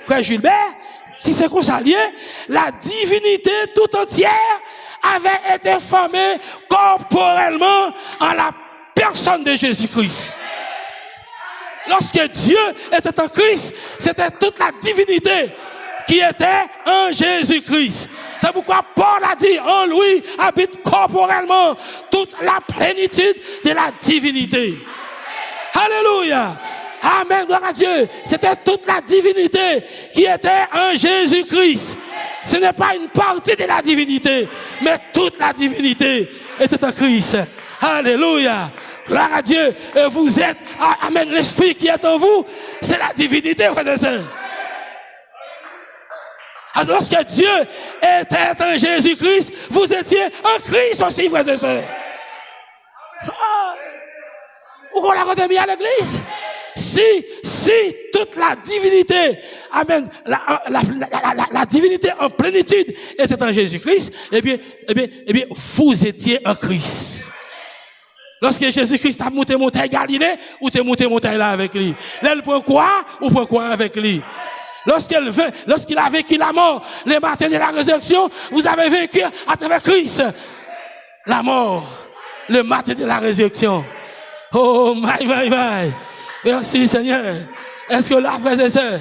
frère Gilbert, si c'est qu'on s'allie, la divinité tout entière avait été formée corporellement en la personne de Jésus-Christ. Lorsque Dieu était en Christ, c'était toute la divinité qui était en Jésus-Christ. C'est pourquoi Paul a dit, en lui habite corporellement toute la plénitude de la divinité. Alléluia. Amen, gloire à Dieu. C'était toute la divinité qui était en Jésus-Christ. Ce n'est pas une partie de la divinité, mais toute la divinité était en Christ. Alléluia. Gloire à Dieu. Et vous êtes, amen, l'esprit qui est en vous, c'est la divinité, frères et sœurs. Alors, lorsque Dieu était en Jésus-Christ, vous étiez en Christ aussi, frères et sœurs. Où qu'on l'a retenu à l'église? Si toute la divinité, amen, la divinité en plénitude était en Jésus-Christ, eh bien, vous étiez en Christ. Lorsque Jésus-Christ a monté montagne Galilée, ou t'es monté montagne là avec lui. Là, il prend quoi, ou prend quoi avec lui? Lorsqu'il a vécu la mort, le matin de la résurrection, vous avez vécu à travers Christ. La mort, le matin de la résurrection. Oh, my. Merci, Seigneur. Est-ce que là, frères et sœurs?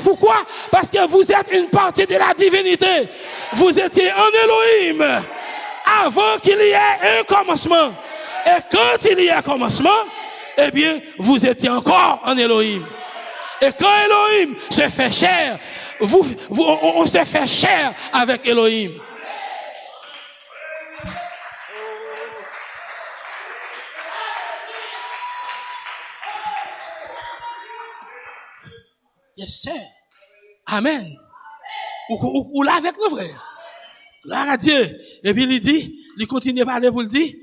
Pourquoi? Parce que vous êtes une partie de la divinité. Vous étiez en Elohim avant qu'il y ait un commencement. Et quand il y a un commencement, eh bien, vous étiez encore en Elohim. Et quand Elohim se fait chair, on se fait chair avec Elohim. Yes, sir. Amen. Ou là avec nous, frère. Gloire à Dieu. Et puis il continue à parler pour le dire,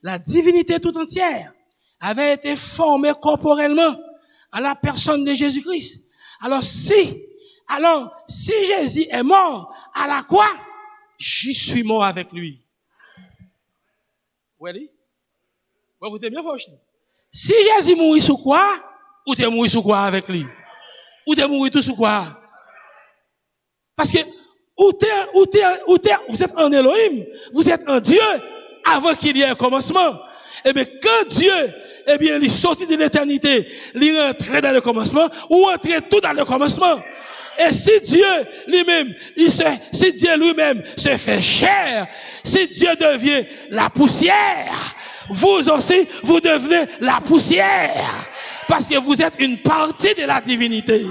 la divinité tout entière avait été formée corporellement à la personne de Jésus-Christ. Alors si Jésus est mort à la croix, je suis mort avec lui. Vous voyez? Vous êtes bien proche. Si Jésus mourit sous quoi, ou t'es mourir sous quoi avec lui? Ou t'es mourir tout sous quoi? Parce que, vous êtes en Elohim, vous êtes en Dieu, avant qu'il y ait un commencement. Eh bien, quand Dieu, eh bien, il est sorti de l'éternité, il est rentré dans le commencement, ou entré tout dans le commencement. Et si Dieu lui-même, si Dieu lui-même se fait chair, si Dieu devient la poussière, vous aussi, vous devenez la poussière. Parce que vous êtes une partie de la divinité.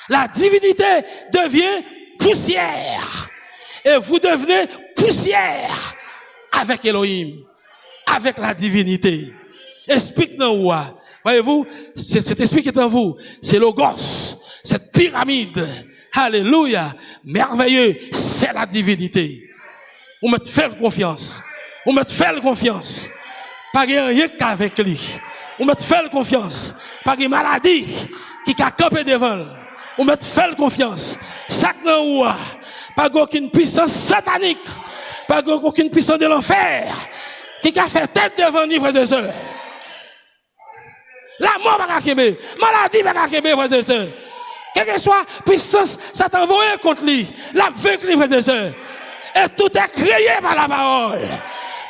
La divinité devient poussière. Et vous devenez poussière avec Elohim, avec la divinité. Explique-nous. Voyez-vous, cet esprit qui est en vous, c'est Logos, cette pyramide. Alléluia. Merveilleux, c'est la divinité. On me fait confiance. On me fait confiance. Pas rien qu'avec lui. On me fait confiance. Pas de maladie qui a campé devant. On me fait confiance. Sac non pas aucune puissance satanique. Pas aucune puissance de l'enfer qui a fait tête devant nous, frères et sœurs. La mort va kembe, maladie va kembe, frères et sœurs. Quelle que soit puissance, Satan envoyé contre lui, la vaincre, frères et sœurs. Et tout est créé par la parole.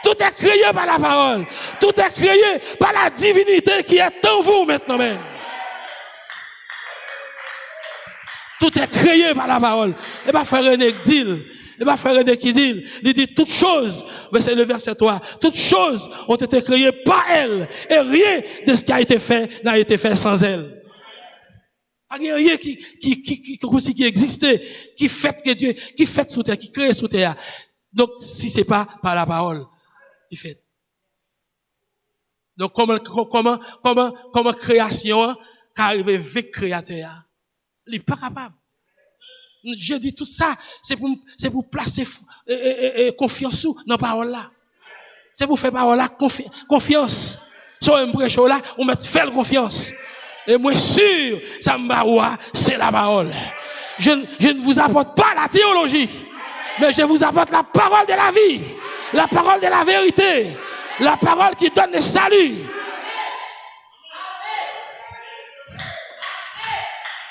Tout est créé par la parole. Tout est créé par la divinité qui est en vous maintenant même. Tout est créé par la parole. Et bien, frère René dit, il dit toutes choses, c'est le verset 3, toutes choses ont été créées par elle, et rien de ce qui a été fait n'a été fait sans elle. Il n'y a rien qui existait, qui fait que Dieu, qui fait sous terre, qui crée sous terre. Donc, si c'est pas par la parole, il fait. Donc, comment création, qu'arrive avec créateur, il n'est pas capable. Je dis tout ça, c'est pour placer confiance dans la parole là. C'est pour faire parole là confiance. Sur un prêche là, on met faire confiance. Et moi sûr, ça me va, c'est la parole. Je ne vous apporte pas la théologie, mais je vous apporte la parole de la vie, la parole de la vérité, la parole qui donne le salut.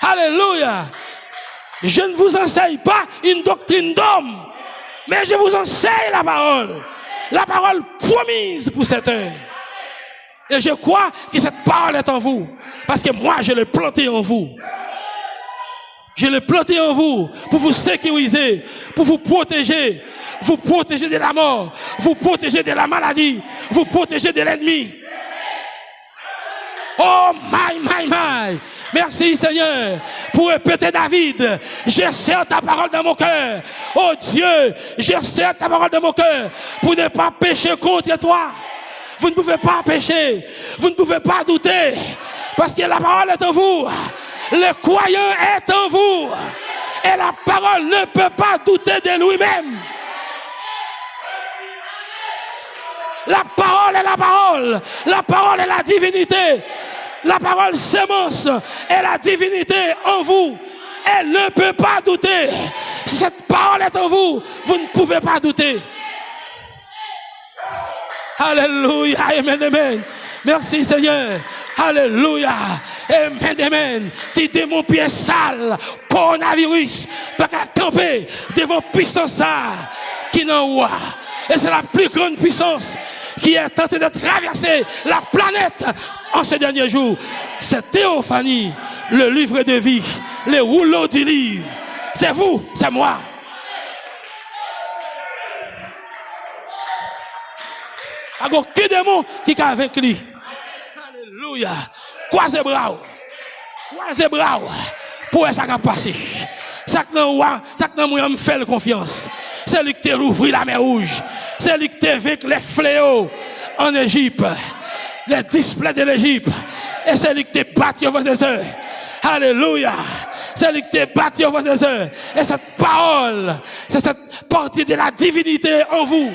Alléluia. Je ne vous enseigne pas une doctrine d'homme, mais je vous enseigne la parole promise pour cette heure. Et je crois que cette parole est en vous, parce que moi je l'ai plantée en vous. Je l'ai plantée en vous pour vous sécuriser, pour vous protéger de la mort, vous protéger de la maladie, vous protéger de l'ennemi. Oh my. Merci Seigneur pour répéter David. Je serre ta parole dans mon cœur. Oh Dieu, je serre ta parole dans mon cœur pour ne pas pécher contre toi. Vous ne pouvez pas pécher. Vous ne pouvez pas douter. Parce que la parole est en vous. Le croyant est en vous. Et la parole ne peut pas douter de lui-même. La parole est la parole. La parole est la divinité. La parole sémence est la divinité en vous. Elle ne peut pas douter. Si cette parole est en vous, vous ne pouvez pas douter. Alléluia. Amen. Merci Seigneur. Alléluia. Amen. Tu dis mon pied sale, coronavirus, pas qu'à camper devant puissance qui n'en voit. Et c'est la plus grande puissance qui est tentée de traverser la planète en ces derniers jours. C'est Théophanie, le livre de vie, les rouleaux du livre. C'est vous, c'est moi. Il n'y a aucun démon qui est avec lui. Alléluia. Croisez bras. Pour ça qui a passé. Ça que nous me fait confiance. C'est lui qui t'a ouvert la mer rouge. C'est lui qui t'a vécu les fléaux en Égypte. Les displays de l'Égypte. Et c'est lui qui t'a battu vos sœurs. Alléluia. C'est lui qui t'a battu vos sœurs. Et cette parole, c'est cette partie de la divinité en vous.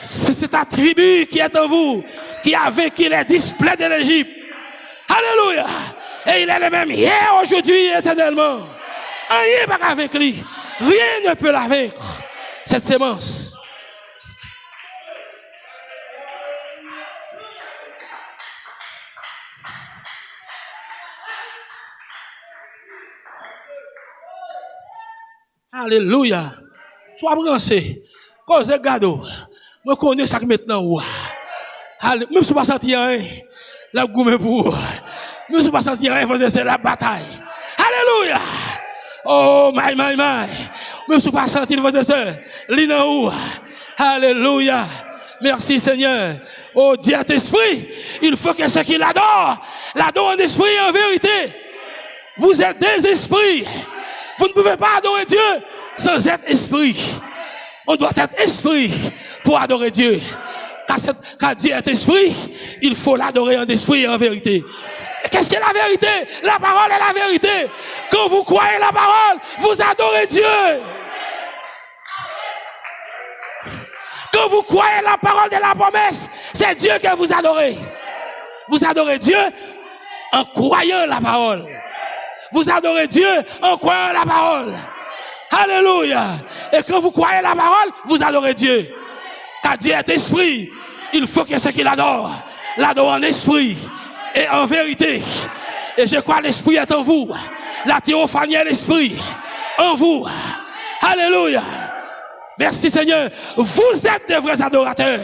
C'est cette attribut qui est en vous, qui a vécu les displays de l'Égypte. Alléluia. Et il est le même hier, aujourd'hui, éternellement. Rien n'est pas avec lui. Rien ne peut la vaincre. Cette sémence. Alléluia. Sois branché. Cause gado. Moi, je connais ça maintenant. Même si je ne suis pas senti rien, la gomme pour. Même si je ne suis pas senti rien, c'est la bataille. Alléluia. Oh, my. Même si je ne suis pas senti, l'inaou. Alléluia. Merci Seigneur. Oh, Dieu esprit, il faut que ceux qui l'adorent en esprit et en vérité. Vous êtes des esprits. Vous ne pouvez pas adorer Dieu sans être esprit. On doit être esprit pour adorer Dieu. Car Dieu est esprit, il faut l'adorer en esprit et en vérité. Qu'est-ce que la vérité? La parole est la vérité. Quand vous croyez la parole, vous adorez Dieu. Quand vous croyez la parole de la promesse, c'est Dieu que vous adorez. Vous adorez Dieu en croyant la parole. Vous adorez Dieu en croyant la parole. Alléluia. Et quand vous croyez la parole, vous adorez Dieu. Car Dieu est esprit. Il faut que ceux qui l'adorent, l'adorent en esprit et en vérité. Et je crois que l'esprit est en vous. La théophanie est l'esprit en vous. Alléluia. Merci Seigneur. Vous êtes des vrais adorateurs.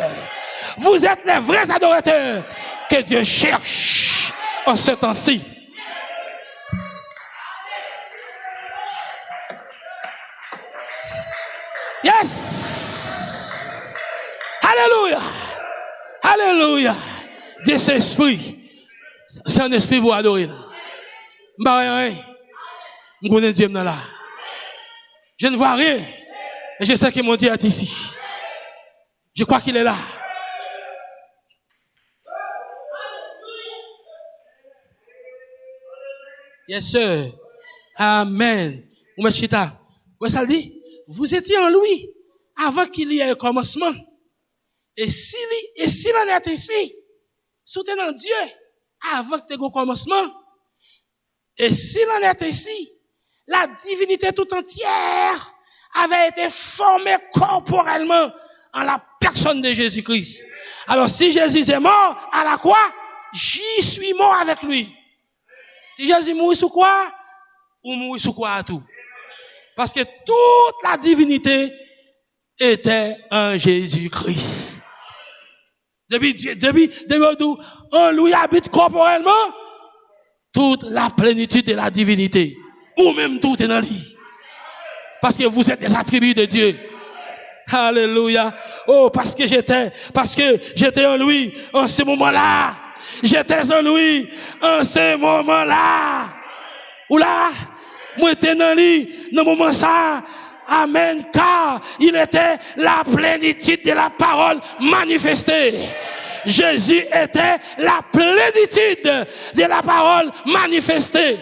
Vous êtes les vrais adorateurs que Dieu cherche en ce temps-ci. Yes. Alléluia. Alléluia. Dieu c'est esprit. C'est un esprit pour adorer. Je connais Dieu là. Je ne vois rien. Et je sais que mon Dieu est ici. Je crois qu'il est là. Yes, sir. Amen. Vous mettez chita. Où ça dit? Vous étiez en lui avant qu'il y ait un commencement. Et s'il en est ici, soutenant Dieu avant que tu aies un commencement. Et s'il en est ici, la divinité tout entière avait été formée corporellement en la personne de Jésus-Christ. Alors si Jésus est mort à la croix, j'y suis mort avec lui. Si Jésus mourit sous quoi, ou mourit sous quoi à tout. Parce que toute la divinité était en Jésus-Christ. Depuis en lui habite corporellement toute la plénitude de la divinité. Ou même tout est dans lui. Parce que vous êtes des attributs de Dieu. Alléluia. Oh, parce que j'étais en lui en ce moment-là. J'étais en lui en ce moment-là. Ou là, moi j'étais dans lui dans le moment ça. Amen. Car il était la plénitude de la parole manifestée. Jésus était la plénitude de la parole manifestée.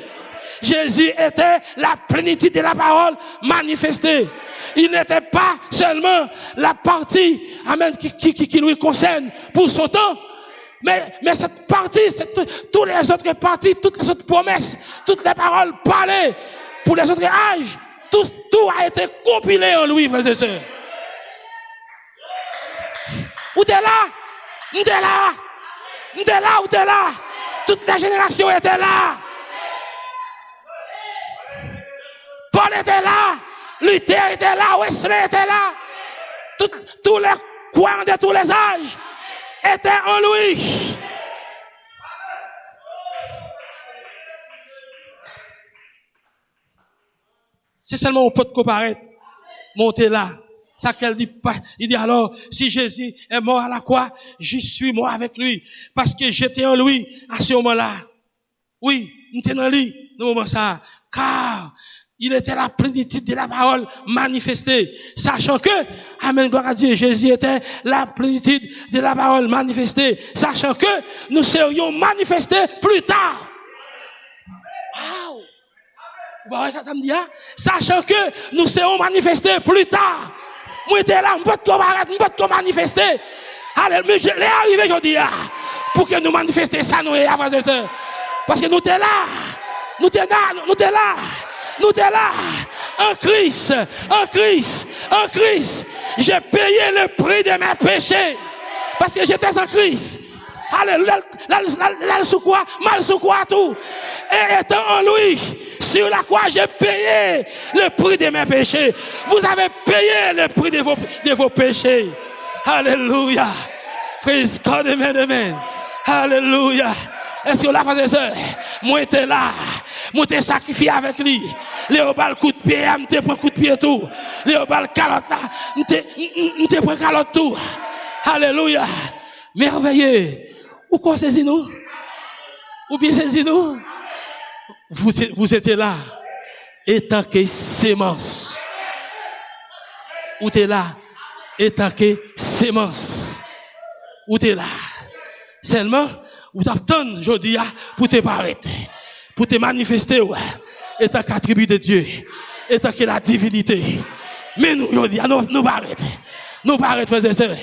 Jésus était la plénitude de la parole manifestée. Il n'était pas seulement la partie, amen, qui lui concerne pour son temps, mais cette partie, toutes les autres parties, toutes les autres promesses, toutes les paroles parlées pour les autres âges, tout a été compilé en lui, frères et sœurs. Où t'es là? Où t'es là? Où t'es là? Où t'es là? Toute la génération était là. Paul était là. Luther était là. Wesley était là. Tous les croyants de tous les âges étaient en lui. C'est seulement au pot de comparaître. Monter là. Ça qu'elle dit pas. Il dit alors, si Jésus est mort à la croix, je suis mort avec lui. Parce que j'étais en lui à ce moment-là. Oui, j'étais dans lui, dans ce moment ça. Car il était la plénitude de la parole manifestée. Sachant que, amen, gloire à Dieu, Jésus était la plénitude de la parole manifestée. Sachant que nous serions manifestés plus tard. Wow! Bah ouais, ça me dit, hein? Sachant que nous serons manifestés plus tard. Moi, j'étais là, je peux te manifester. Allez, mais je l'ai arrivé, je dis, pour que nous manifestions ça, nous, frères et sœurs. Parce que nous t'es là. Nous t'es là. En Christ. J'ai payé le prix de mes péchés. Parce que j'étais en Christ. Alléluia, là, sous quoi, mal sous quoi, tout. Et étant en lui, sur la croix, j'ai payé le prix de mes péchés. Vous avez payé le prix de vos péchés. Alléluia. Praise God, amen. Alléluia. Est-ce que là, frères et sœurs, moi, j'étais là. Moi, j'étais sacrifié avec lui. Léo bal coup de pied, m'te prend coup de pied tout. Léo bal calotte là, m'te prend calotte tout. Alléluia. Merveilleux. Ou quoi saisi nous? Ou bien saisi nous? Vous étiez là. Étant que sémence. Ou t'es là. et tant que sémence. Ou t'es là. Seulement, ou t'attends, je dis, pour te paraître, pour te manifester, ouais. Et tant qu'attribut de Dieu, et tant que la divinité. Mais nous, je dis, nous paraître. Nous paraître, frères et sœurs.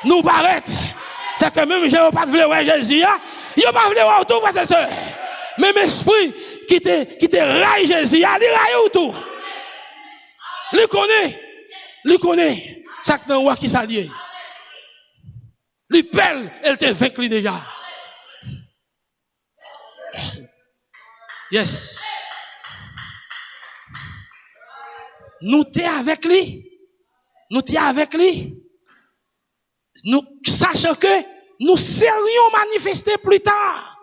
Nous paraître. C'est que même, j'ai pas voulu voir Jésus, il n'a pas voulu voir tout, frères et sœurs. Même esprit qui te raille Jésus, il raille autour. Lui connaît, ça que dans qui s'allie. Lui belle, elle te vaincu déjà. Yes. Nous t'es avec lui. Nous t'es avec lui. Nous, sachant que nous serions manifestés plus tard.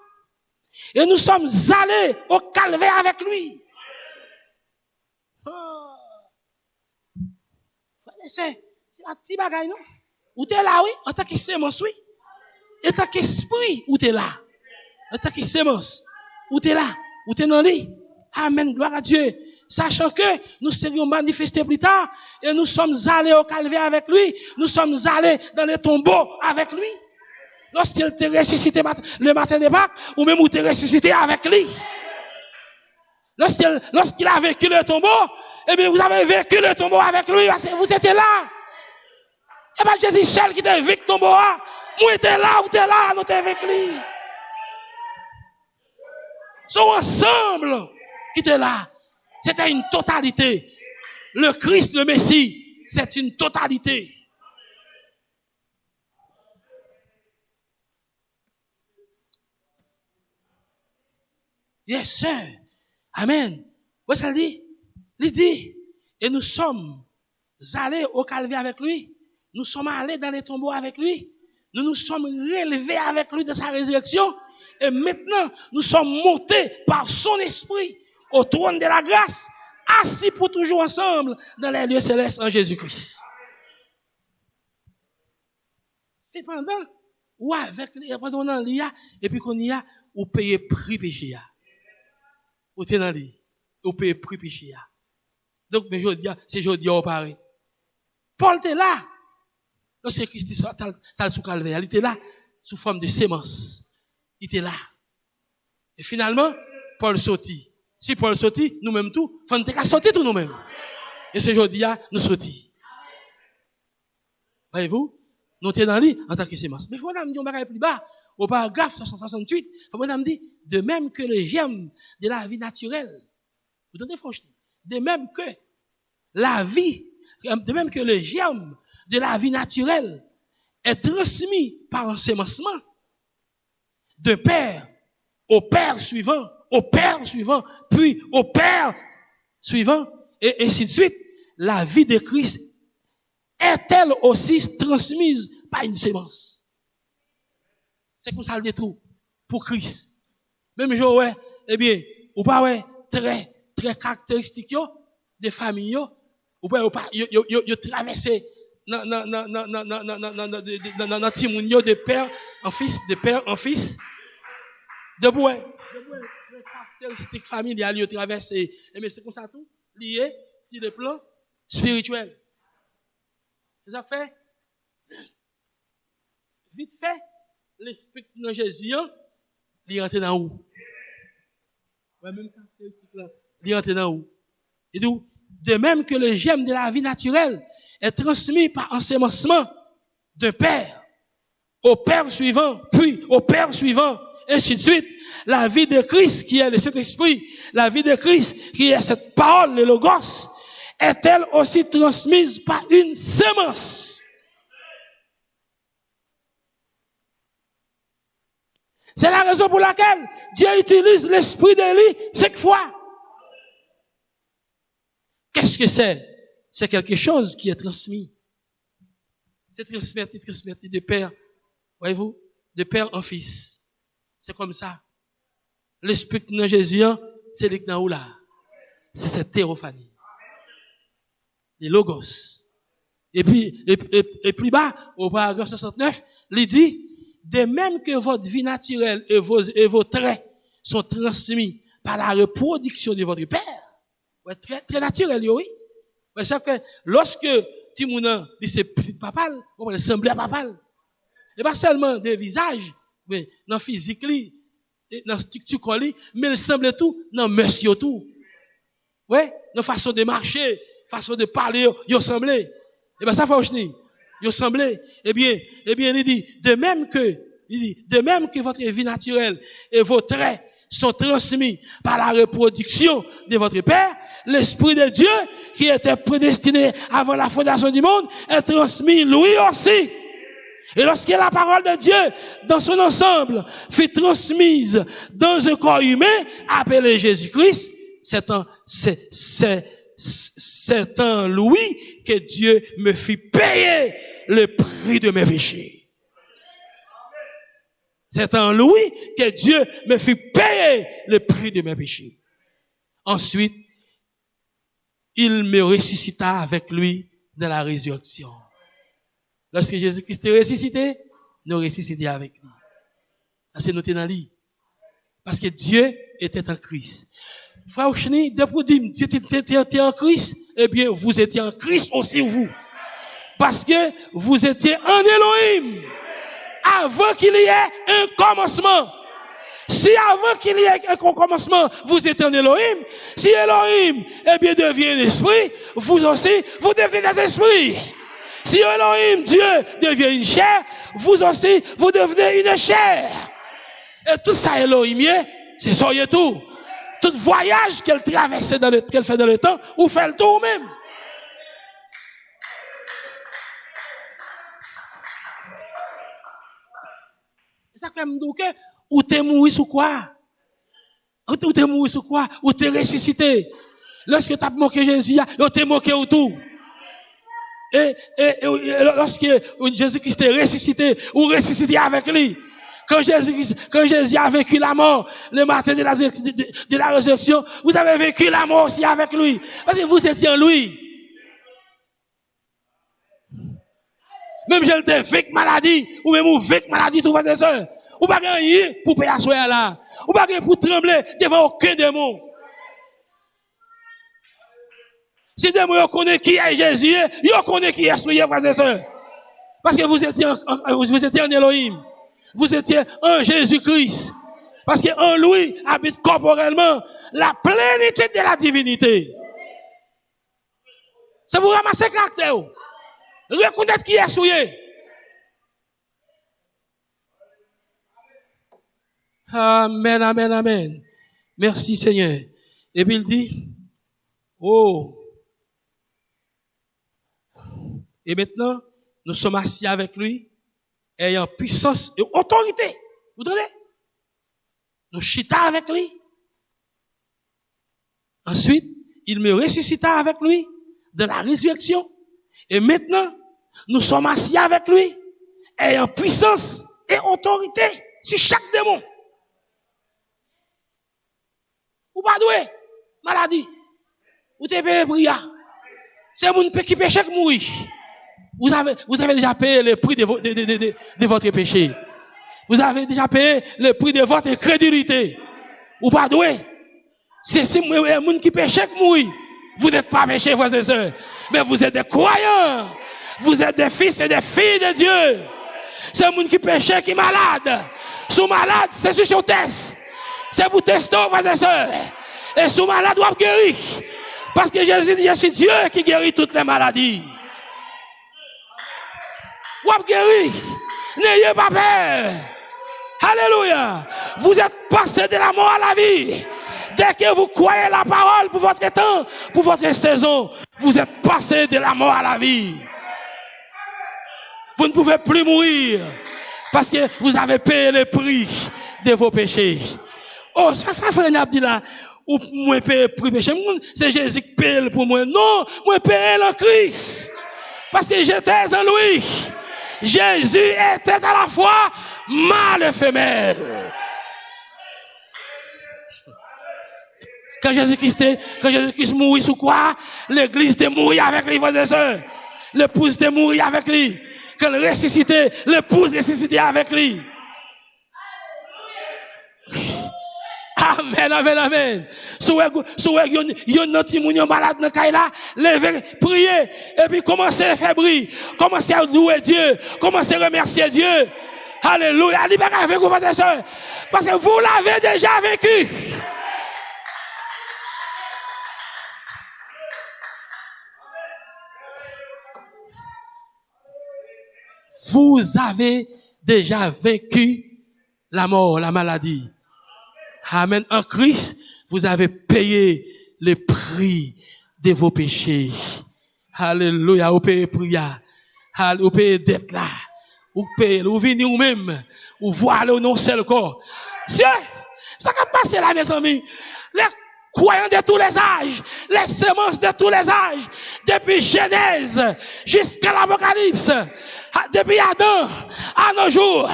Et nous sommes allés au calvaire avec lui. C'est un petit bagage, non? Ou t'es là, oui? En tant que sémence, oui? En tant qu'esprit, ou t'es là? En tant que sémence, ou t'es là? Ou t'es dans lui? Amen, gloire à Dieu. Sachant que nous serions manifestés plus tard, et nous sommes allés au calvaire avec lui, nous sommes allés dans les tombeaux avec lui. Lorsqu'il t'est ressuscité le matin de Pâques, ou même où t'es ressuscité avec lui. Lorsqu'il a vécu le tombeau, eh bien, vous avez vécu le tombeau avec lui, parce que vous étiez là. Et pas Jésus seul qui t'a vécu le tombeau, vous étiez là, vous étiez là, nous t'es avec lui. Sont ensemble qui étaient là. C'était une totalité. Le Christ, le Messie, c'est une totalité. Yes, sir. Amen. Vous ça dit? Il dit, et nous sommes allés au calvaire avec lui. Nous sommes allés dans les tombeaux avec lui. Nous nous sommes relevés avec lui de sa résurrection. Et maintenant, nous sommes montés par son esprit au trône de la grâce, assis pour toujours ensemble dans les lieux célestes en Jésus-Christ. Cependant, ou avec pendant on y a, et puis qu'on y a, ou payer prix péché. Ou t'es dans lui, ou payer prix péché. Donc, mais je dis, c'est je dis, on paraît. Paul était là. Lorsque Christ était sous calvaire, il était là, sous forme de sémence. Il était là. Et finalement, Paul sortit. Si Paul sortit, nous-mêmes tout, faut nous sortir tout nous-mêmes. Et ce jour-là, nous sortis. Voyez-vous? Nous sommes dans lui en tant que sémence. Mais il faut nous dire un bagage plus bas. Au paragraphe 68, il faut nous dire, de même que le germe de la vie naturelle, vous entendez franchement, de même que la vie, de même que le germe de la vie naturelle est transmis par ensemencement, de père au père suivant, puis au père suivant, et ainsi de suite, la vie de Christ est-elle aussi transmise par une sémence? C'est comme ça le tout pour Christ. Même jour, ouais, eh bien, ou pas, ouais, très caractéristique, des familles, ou pas, yo traversé, dans timounio de père en fils, de boué, très caractéristique familiale, yo traversé, eh bien, c'est comme ça tout, lié, sur le plan spirituel. C'est ça fait? Vite fait, l'esprit de Jésus, il rentre dans où? Ouais, même caractéristique là, il rentre dans où? Et d'où? De même que le germe de la vie naturelle est transmis par ensemencement de père au père suivant, puis au père suivant, ainsi de suite. La vie de Christ, qui est le Saint-Esprit, la vie de Christ, qui est cette parole, le Logos, est-elle aussi transmise par une sémence? C'est la raison pour laquelle Dieu utilise l'esprit d'Élie 5 fois. Qu'est-ce que c'est? C'est quelque chose qui est transmis. C'est transmis de père, voyez-vous, de père en fils. C'est comme ça. L'esprit de Jésus, c'est le dans là. C'est cette théophanie. Les logos. Et puis, et plus bas, au paragraphe 69, il dit, de même que votre vie naturelle et vos traits sont transmis par la reproduction de votre père. Ouais, très naturel, oui. C'est que lorsque Timounan, c'est petit papal, il semblait papal. Et pas seulement des visages, mais dans physique, dans structure, mais il semblait tout, dans monsieur tout. Ouais, dans façon de marcher, façon de parler, il semblait. Et bien ça fait aussi, il semblait. Eh bien, il dit, de même que votre vie naturelle et vos traits sont transmis par la reproduction de votre Père, l'Esprit de Dieu, qui était prédestiné avant la fondation du monde, est transmis lui aussi. Et lorsque la parole de Dieu, dans son ensemble, fut transmise dans un corps humain, appelé Jésus-Christ, c'est en lui que Dieu me fit payer le prix de mes péchés. C'est en lui que Dieu me fit payer le prix de mes péchés. Ensuite, il me ressuscita avec lui dans la résurrection. Lorsque Jésus-Christ est ressuscité, nous ressuscité avec lui. Ça, c'est noté dans lui. Parce que Dieu était en Christ. Frère Chini, depuis que Dieu était en Christ, eh bien, vous étiez en Christ aussi, vous. Parce que vous étiez en Elohim. Avant qu'il y ait un commencement. Si avant qu'il y ait un commencement, vous êtes en Elohim, si Elohim, eh bien, devient un esprit, vous aussi, vous devenez des esprits. Si Elohim, Dieu, devient une chair, vous aussi, vous devenez une chair. Et tout ça, Elohimien, c'est ça, y est tout. Tout voyage qu'elle traverse qu'elle fait dans le temps, ou fait le tout même. C'est ça que me dit que, ou t'es mort sous quoi? Ou t'es mort sous quoi? Ou t'es ressuscité? Lorsque t'as moqué Jésus, ou t'es moqué ou tout? Et lorsque Jésus-Christ est ressuscité, ou ressuscité avec lui, quand Jésus a vécu la mort, le matin de la résurrection, vous avez vécu la mort aussi avec lui. Parce que vous étiez en lui. Même je l'ai vécu maladie, ou même ou vécu maladie, tout va ça. Ou pas rien pour payer à soi là. Ou pas rien pour trembler devant aucun démon. Si démon connaît qui est Jésus, il connaît qui est souillé, frères et sœurs. Parce que vous étiez en Elohim. Vous étiez en Jésus-Christ. Parce qu'en lui habite corporellement la plénitude de la divinité. C'est pour ramasser le caractère. Reconnaître qui est souillé. Amen, amen, amen. Merci Seigneur. Et puis il dit, oh. Et maintenant, nous sommes assis avec lui, ayant puissance et autorité. Vous entendez? Nous chita avec lui. Ensuite, il me ressuscita avec lui de la résurrection. Et maintenant, nous sommes assis avec lui, ayant puissance et autorité sur chaque démon. Ou pas doué, maladie. Ou t'es payé prière. C'est mon qui péché qui mourit. Vous avez déjà payé le prix de votre péché. Vous avez déjà payé le prix de votre incrédulité. Ou pas doué. C'est mon qui péché qui mourit. Vous n'êtes pas péché, frères et sœurs. Mais vous êtes des croyants. Vous êtes des fils et des filles de Dieu. C'est mon qui péché qui est malade. Sous malade, c'est sur son test. C'est pour tester, frères et sœurs. Et sous malade, doit guérir. Parce que Jésus dit, je suis Dieu qui guérit toutes les maladies. Ou guérir. N'ayez pas peur. Alléluia. Vous êtes passé de la mort à la vie. Dès que vous croyez la parole pour votre temps, pour votre saison, vous êtes passé de la mort à la vie. Vous ne pouvez plus mourir. Parce que vous avez payé le prix de vos péchés. Oh, ça fait un abdi là. Ou moi paye le prix péché. C'est Jésus qui paye pour moi. Non, moi paye le Christ. Parce que j'étais en lui. Jésus était à la fois mâle et femelle. Quand Jésus-Christ mourit sous quoi? L'église était mourir avec lui, frères et sœurs. L'épouse était mourir avec lui. Quand il ressuscitait, l'épouse ressuscitait avec lui. Amen, amen, amen. Sou yon nan ti moun yon malade nan kay la, levez, priez, et puis commencez à faire bruit, commencez à louer Dieu, commencez à remercier Dieu. Alléluia. Libérez avec vous, frères et sœurs, parce que vous l'avez déjà vécu. Vous avez déjà vécu la mort, la maladie. Amen. En Christ, vous avez payé le prix de vos péchés. Alléluia. Vous payez prière. Vous payez dette là. Vous payez, vous venez vous-même. Vous voyez au nom seul corps. C'est ça qui a passé là, mes amis. Les croyants de tous les âges, les semences de tous les âges, depuis Genèse jusqu'à l'Apocalypse, depuis Adam à nos jours,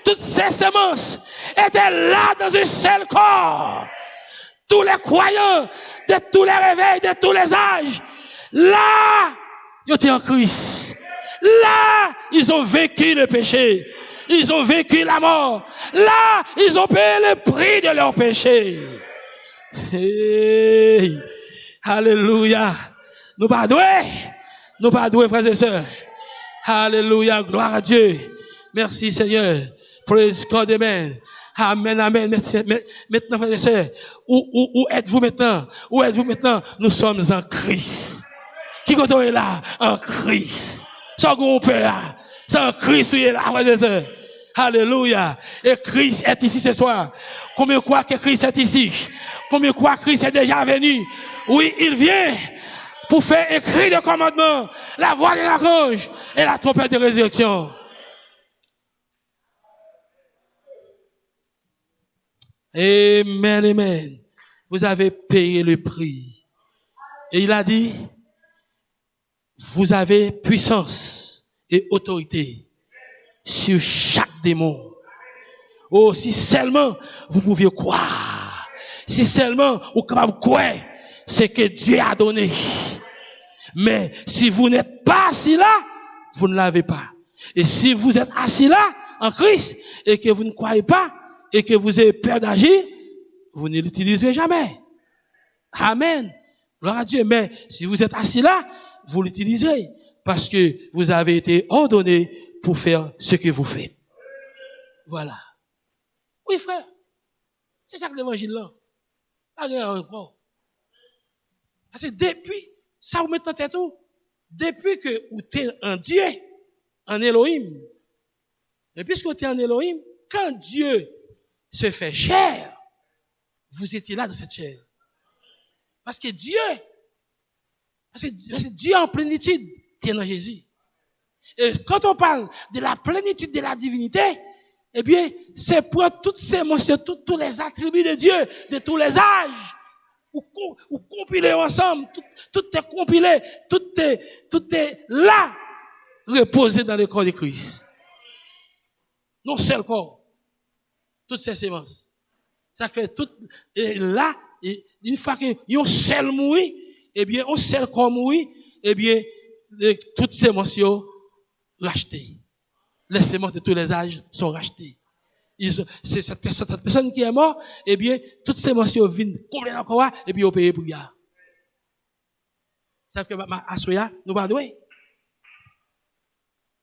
toutes ces semences étaient là dans un seul corps. Tous les croyants de tous les réveils, de tous les âges, là, ils étaient en Christ. Là, ils ont vécu le péché. Ils ont vécu la mort. Là, ils ont payé le prix de leur péché. Hey, alléluia. Nous pas doués, frères et sœurs. Alléluia, gloire à Dieu. Merci Seigneur. Praise God, amen. Amen, amen. Maintenant, frères et sœurs, où êtes-vous maintenant? Où êtes-vous maintenant? Nous sommes en Christ. Qui est là? En Christ. Sans gros père. C'est en Christ qui est là, frères et sœurs. Alléluia. Et Christ est ici ce soir. Combien croient que Christ est ici? Combien croient que Christ est déjà venu? Oui, il vient pour faire écrire le commandement, la voix de l'archange et la trompette de résurrection. Amen, amen. Vous avez payé le prix. Et il a dit, vous avez puissance et autorité sur chaque démon. Oh, si seulement vous pouviez croire. Si seulement vous pouvez croire ce que Dieu a donné. Mais si vous n'êtes pas assis là, vous ne l'avez pas. Et si vous êtes assis là, en Christ, et que vous ne croyez pas, et que vous avez peur d'agir, vous ne l'utiliserez jamais. Amen. Gloire à Dieu. Mais si vous êtes assis là, vous l'utiliserez. Parce que vous avez été ordonné pour faire ce que vous faites. Voilà. Oui, frère. C'est ça que l'évangile là. Parce que depuis, ça vous met en tête tout. Depuis que vous êtes en Dieu, en Elohim, et puisque vous êtes en Elohim, quand Dieu se fait chair, vous étiez là dans cette chair. Parce que Dieu en plénitude, est dans Jésus. Et quand on parle de la plénitude de la divinité, eh bien, c'est pour toutes ces monstres, tous les attributs de Dieu, de tous les âges, ou compilés ensemble, tout est compilé, tout est là, reposé dans le corps de Christ. Non seul corps. Toutes ces semences. Ça fait tout, et là, une fois qu'ils ont seul mourir, eh bien, on seul corps mourir, eh bien, toutes ces semences rachetées. Les semences de tous les âges sont rachetées. C'est cette personne qui est morte, eh bien, toutes ces semences viennent complètement encore, et puis on paye pour ça. Ça fait que ma assoya, nous pas doué.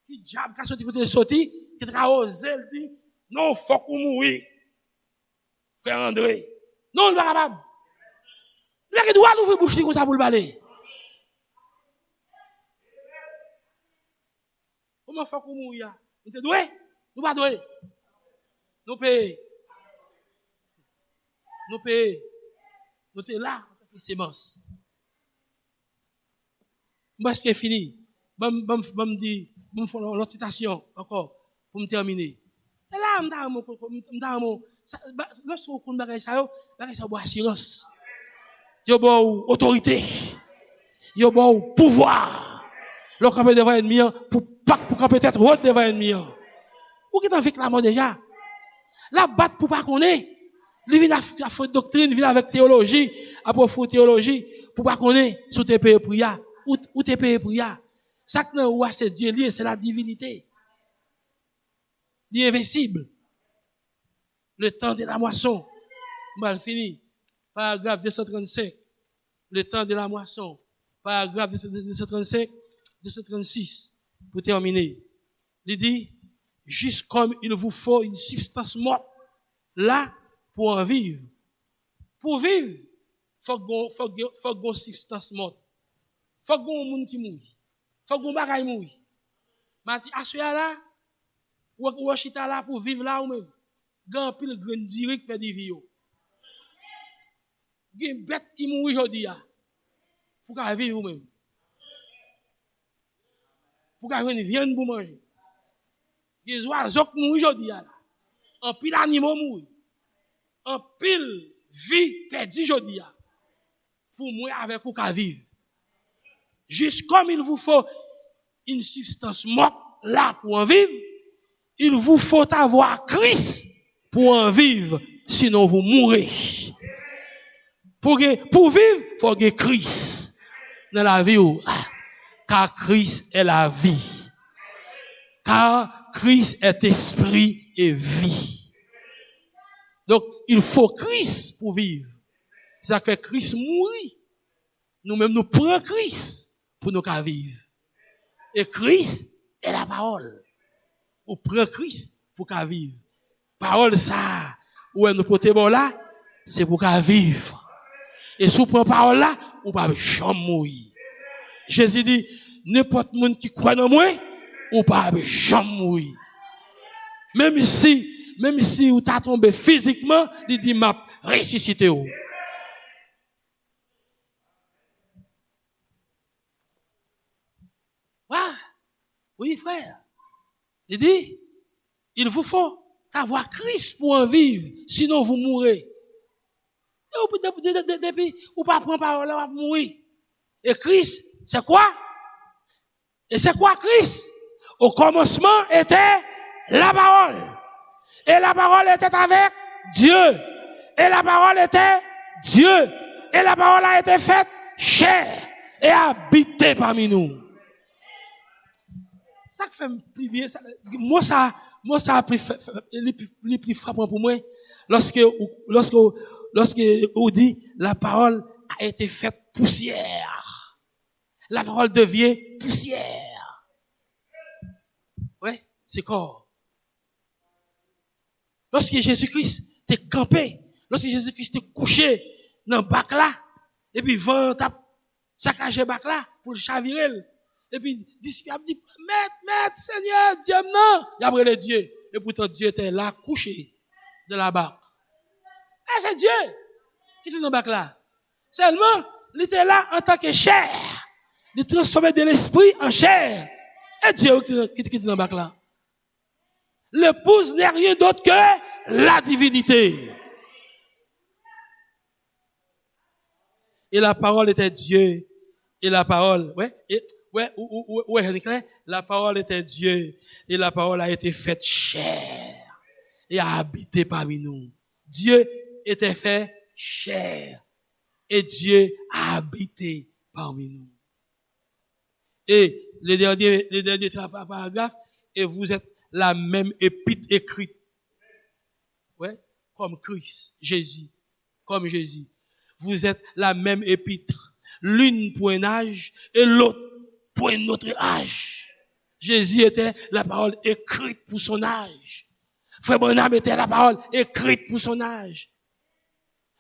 Qui diable qui a sorti, qui a osé dire, non, faut qu'on mourir. Frère André. Non, il n'est pas capable. Il doit l'ouvrir bouche comme ça pour le balayer. Comment faut qu'on mourir? Nous te doué? Nous pas doué. Nous payons. Nous payons. Nous sommes là, c'est immense. Moi, est-ce que c'est fini? Je dis, je me fais une citation encore, pour me terminer. Et là, lorsque vous avez ça, vous assurance. Vous avez autorité. Vous avez pouvoir. Lorsque vous avez devant ennemi, pour peut-être votre devant ennemi. Vous qui êtes avec la mort déjà. La batte pour pas qu'on ait. Il vient avec faute doctrine, il vient avec théologie, approfondie théologie, pour pas qu'on ait, sous tes payés pour ya. Ou tes payés pour ya. Ça que nous, c'est Dieu lié, c'est la divinité. L'invincible. Le temps de la moisson. mal fini. Paragraphe 235. Le temps de la moisson. Paragraphe 235, 236. Pour terminer. Il dit, juste comme il vous faut une substance morte, là, pour en vivre. Pour vivre, faut qu'on substance morte. Faut qu'on monde qui mouille. Faut qu'on bagaille mouille. Mati, assoya là, ou chita là pour vivre là ou même. Gan pile grain direct perdre vie yo. Gen bête qui mouille aujourd'hui pour qu'à vivre ou même. Pour qu'à une viande pour manger. Gen oiseaux qui mouille aujourd'hui là. En pile animaux mouille. En pile vie perdue aujourd'hui pour mourir avec pour qu'à vivre. Juste comme il vous faut une substance morte là pour en vivre, il vous faut avoir Christ pour en vivre, sinon vous mourrez. Pour vivre, il faut que Christ dans la vie. Car Christ est la vie. Car Christ est esprit et vie. Donc, il faut Christ pour vivre. C'est que Christ mourit. Nous-mêmes, nous prenons Christ pour nous vivre. Et Christ est la parole. Ou prend Christ pour qu'à vivre. Parole ça, ou nous portons là, c'est pour qu'à vivre. Et si vous prenez parole là, ou pas jamais mourir. Jésus dit, n'importe monde qui croit en moi, ou pas jamais mourir. Même si vous t'as tombé physiquement, il dit, m'a ressuscité ou. Oui, frère. Il dit, il vous faut avoir Christ pour en vivre, sinon vous mourrez. Depuis, ou pas prendre parole là, vous mourir. Et Christ, c'est quoi? Et c'est quoi Christ? Au commencement était la parole. Et la parole était avec Dieu. Et la parole était Dieu. Et la parole a été faite chair et habité parmi nous. Ça fait plus bien, moi ça plus frappant pour moi, lorsque on dit, la parole a été faite poussière. La parole devient poussière. Ouais, c'est corps. Lorsque Jésus-Christ t'est campé, lorsque Jésus-Christ t'est couché dans le bac là, et puis vent t'a saccagé bac là pour le chavirer. Et puis, disciple a dit, maître, Seigneur, Dieu, non. Il a pris le Dieu. Et pourtant, Dieu était là, couché, de la barque. Et c'est Dieu qui était dans la barque là. Seulement, il était là en tant que chair. Il transformait de l'esprit en chair. Et Dieu qui était dans la barque là. L'épouse n'est rien d'autre que la divinité. Et la parole était Dieu. Et la parole, la parole était Dieu, et la parole a été faite chair, et a habité parmi nous. Dieu était fait chair, et Dieu a habité parmi nous. Et les derniers paragraphes, et vous êtes la même épître écrite. Ouais, comme Christ, Jésus, comme Jésus. Vous êtes la même épître. L'une pour un âge et l'autre pour un autre âge. Jésus était la parole écrite pour son âge. Frère Branham était la parole écrite pour son âge.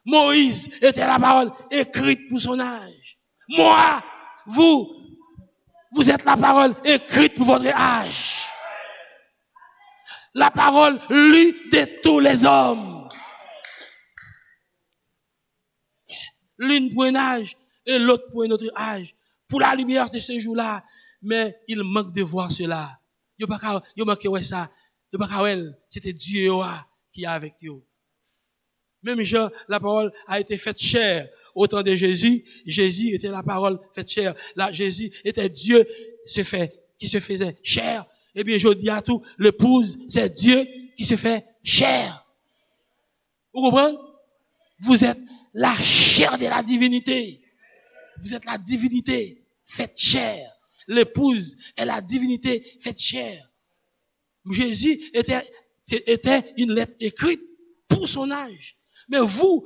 Moïse était la parole écrite pour son âge. Moi, vous êtes la parole écrite pour votre âge. La parole lue de tous les hommes. L'une pour un âge et l'autre pour un autre âge. Pour la lumière de ce jour-là. Mais il manque de voir cela. Yo manque ouais ça. Yo pas c'était Dieu qui est avec vous. Même Jean, la parole a été faite chair. Au temps de Jésus, Jésus était la parole faite chair. Là, Jésus était Dieu qui se faisait chair. Eh bien, je dis à tout, l'épouse, c'est Dieu qui se fait chair. Vous comprenez? Vous êtes la chair de la divinité. Vous êtes la divinité faite chair. L'épouse est la divinité faite chair. Jésus était une lettre écrite pour son âge. Mais vous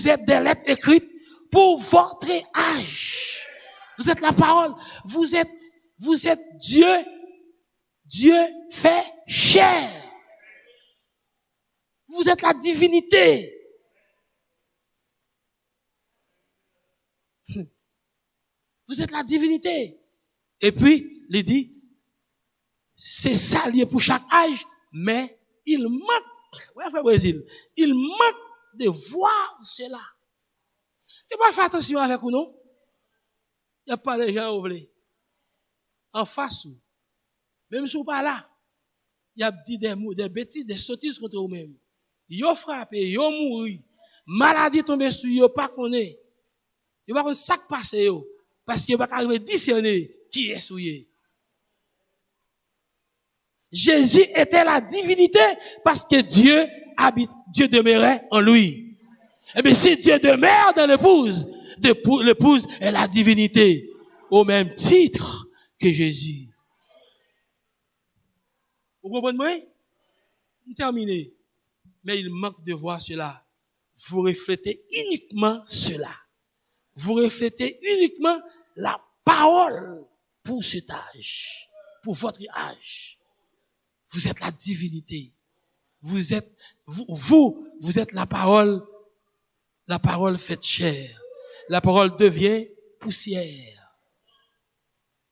êtes des lettres écrites pour votre âge. Vous êtes la parole. Vous êtes Dieu. Dieu fait chair. Vous êtes la divinité. Vous êtes la divinité. Et puis, il dit, c'est ça lié pour chaque âge, mais il manque, ouais, frère Brésil, il manque de voir cela. Tu pas faire attention avec vous, non? Il n'y a pas de gens oubliés. En face, même si vous pas là, il y a dit des mots, des bêtises, des sottises contre vous-même. Yo frappé, yo mouri, maladie tombée sur yo, pas connaît. Yo pas connaît ça qui passe yo, parce que yo pas arriver discerner qui est souillé. Jésus était la divinité parce que Dieu demeurait en lui. Et bien si Dieu demeure dans l'épouse, l'épouse est la divinité au même titre que Jésus. Vous comprenez moi? Terminé. Mais il manque de voir cela. Vous reflétez uniquement cela. Vous reflétez uniquement la parole pour cet âge, pour votre âge. Vous êtes la divinité. Vous êtes la parole faite chair. La parole devient poussière.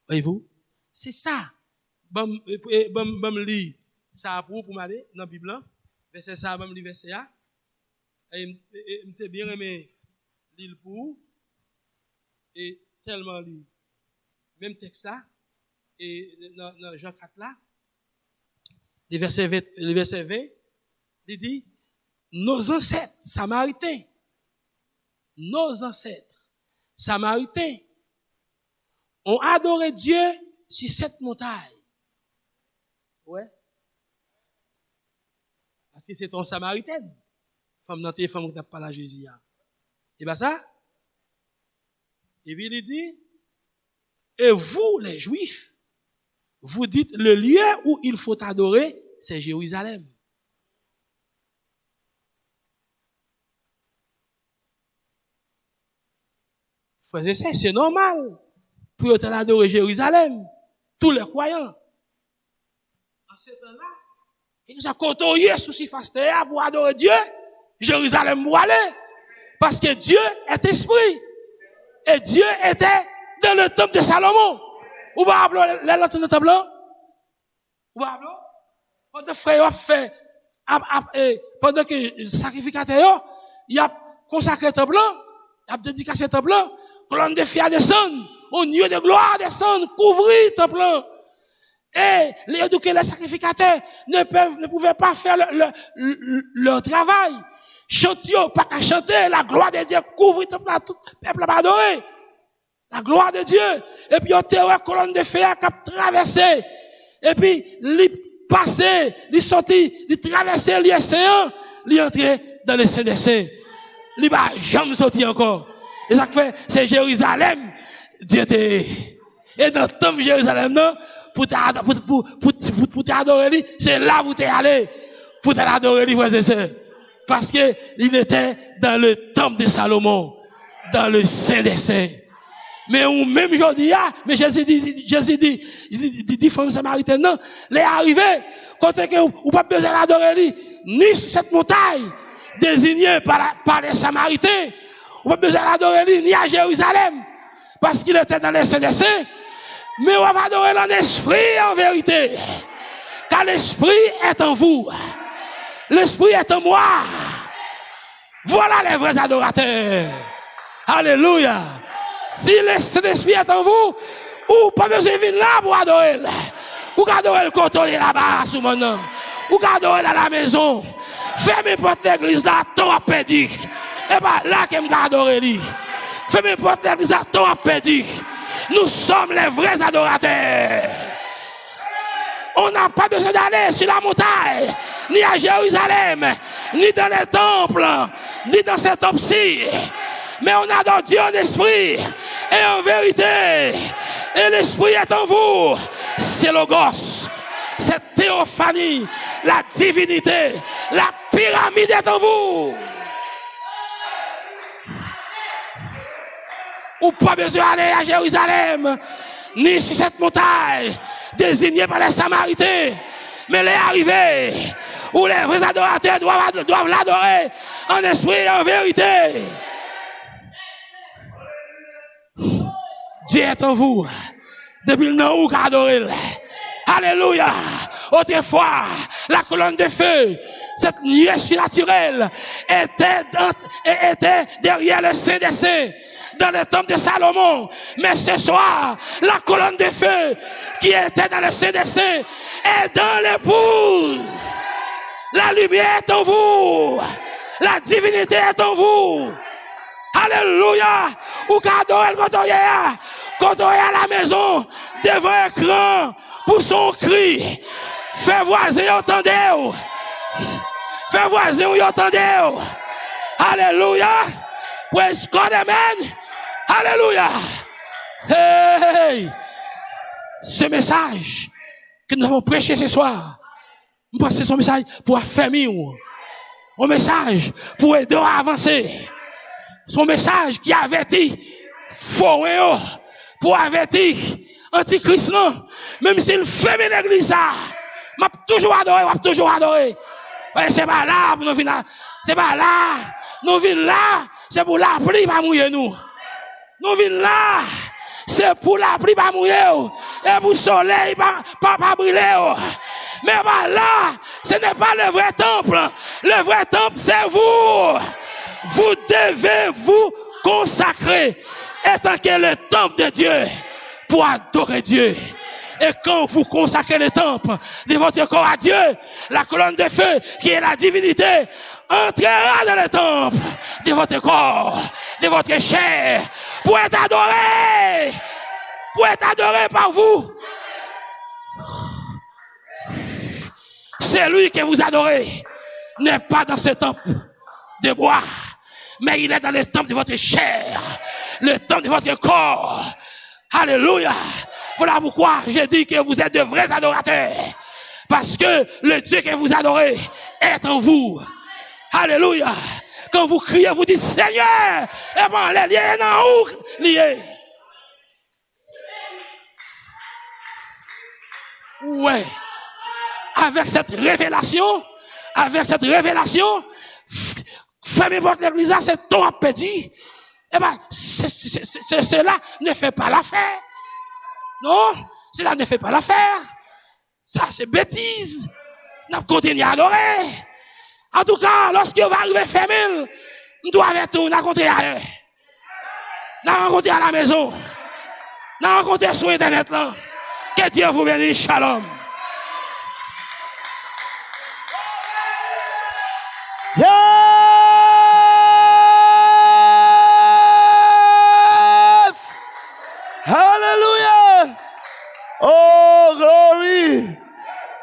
Voyez-vous? C'est ça. Bon lit ça pour m'aller dans la Bible. Verset ça, bon lit verset là. Et m'était bien aimé lire pour et tellement lire. Même texte là et dans Jean 4 là. Le verset 20, il dit, nos ancêtres samaritains ont adoré Dieu sur cette montagne. Ouais. Parce que c'est ton samaritaine. Femme dans tes femmes qui n'a pas la Jésus. Et bien ça. Et puis il dit, et vous les Juifs, vous dites le lieu où il faut adorer, c'est Jérusalem. Frères et sœurs, c'est normal pour adorer Jérusalem. Tous les croyants. En ce temps-là, il nous a côtoyé sous si faste pour adorer Dieu. Jérusalem pour aller. Parce que Dieu est esprit. Et Dieu était dans le temple de Salomon. Ou pas appeler le temple là? Ou pas appeler? Pendant frère fait, pendant que le sacrificateur, il a consacré le temple là, il a dédié ce temple là, colonne de feu descend, au lieu de gloire descend, couvrir le temple là. Et les sacrificateurs ne pouvaient pas faire leur travail. Chantio, pas qu'à chanter, la gloire de Dieu couvre le temple là, tout le peuple a adoré. La gloire de Dieu. Et puis, on a colonne de feu qui a traversé. Et puis, passé, il sorti, il traversé l'océan, il entré dans le Saint des Saints. Il va jamais sortir encore. Et ça fait, c'est Jérusalem, Dieu était, et dans le temple de Jérusalem, non, pour t'adorer lui, c'est là où t'es allé, pour t'adorer lui, frères et sœurs. Parce que, il était dans le temple de Salomon, dans le Saint des Saints. Mais ou même aujourd'hui, mais Jésus dit, femme samaritaine, non, les arrivés, quand ou pas besoin d'adorer lui, ni sur cette montagne, désignée par les Samaritains, ou pas besoin d'adorer lui, ni à Jérusalem, parce qu'il était dans les Saints des Saints, mais on va adorer en esprit, en vérité, car l'esprit est en vous, l'esprit est en moi. Voilà les vrais adorateurs. Alléluia. Si le Saint-Esprit est en vous, ou pas besoin de venir là pour adorer. Ou adorer le canton là-bas, sous mon nom. Ou adorer à la maison. Fermez porte l'église là, ton a perdu. Et bien là, qu'elle m'a adoré lui. Fermez porte l'église là, ton a perdu. Nous sommes les vrais adorateurs. On n'a pas besoin d'aller sur la montagne, ni à Jérusalem, ni dans les temples, ni dans ces temples-ci. Mais on adore Dieu en esprit et en vérité. Et l'esprit est en vous. C'est Logos. C'est théophanie. La divinité. La pyramide est en vous. Ou pas besoin d'aller à Jérusalem, ni sur cette montagne désignée par les Samaritains. Mais les arrivés, où les vrais adorateurs doivent l'adorer en esprit et en vérité. Dieu est en vous. Depuis le nom où qu'adorer. Alléluia. Autrefois, la colonne de feu, cette nuée surnaturelle, était derrière le Saint des Saints, dans le temple de Salomon. Mais ce soir, la colonne de feu qui était dans le Saint des Saints est dans l'épouse. La lumière est en vous. La divinité est en vous. Alléluia. Ou qu'adorer quand on est à la maison, devant un écran, pour son cri. Fais voisin, entendez-vous. Fais voisin, entendez-vous. Alléluia. Praise God, amen. Alléluia. Hey. Ce message que nous avons prêché ce soir, nous pensons son message pour affermir. Un message pour aider à avancer. Son message qui avertit faux pour avertir antichrist non. Même s'il fait l'église ça, m'a toujours adoré. C'est pas là pour nous venir. C'est pas là. Nous venons là, c'est pour la pluie pas mouiller nous. Nous venons là, c'est pour la pluie pas mouiller et pour le soleil pas brûler. Mais bah là, ce n'est pas le vrai temple. Le vrai temple, c'est vous. Vous devez vous consacrer, étant que le temple de Dieu, pour adorer Dieu. Et quand vous consacrez le temple de votre corps à Dieu, la colonne de feu, qui est la divinité, entrera dans le temple de votre corps, de votre chair, pour être adoré par vous. Celui que vous adorez n'est pas dans ce temple de bois, mais il est dans le temple de votre chair, le temple de votre corps. Alléluia. Voilà pourquoi j'ai dit que vous êtes de vrais adorateurs. Parce que le Dieu que vous adorez est en vous. Alléluia. Quand vous criez, vous dites Seigneur, et bon, les liens en haut, liés. Ouais. Avec cette révélation, fermez votre église, c'est ton appétit. Eh ben, cela ne fait pas l'affaire. Non, cela ne fait pas l'affaire. Ça, c'est bêtise. Nous continuons à adorer. En tout cas, lorsqu'on va arriver fermé, nous devons retourner rencontrer ailleurs. Nous rencontrer à la maison. Nous rencontrer sur Internet là. Que Dieu vous bénisse. Shalom.
Yes! Hallelujah! Oh, glory!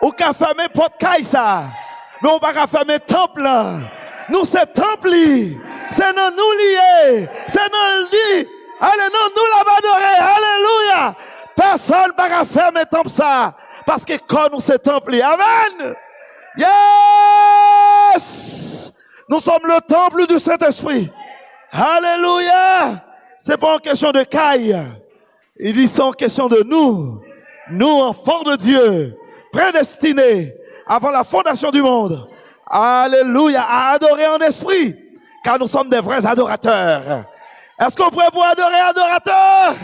Ou qu'a fermé porte caille ça. Mais on va pas fermer temple là. Nous c'est temple. C'est non nous lié. C'est non lui. Allez, non nous l'avons adoré. Alléluia! Personne va pas fermer temple ça. Parce que quand nous c'est temple. Amen! Yes! Nous sommes le temple du Saint-Esprit. Alléluia! C'est pas une question de caille. Il dit c'est une question de nous. Nous, enfants de Dieu, prédestinés avant la fondation du monde. Alléluia! À adorer en esprit. Car nous sommes des vrais adorateurs. Est-ce qu'on pourrait pour adorer adorateur?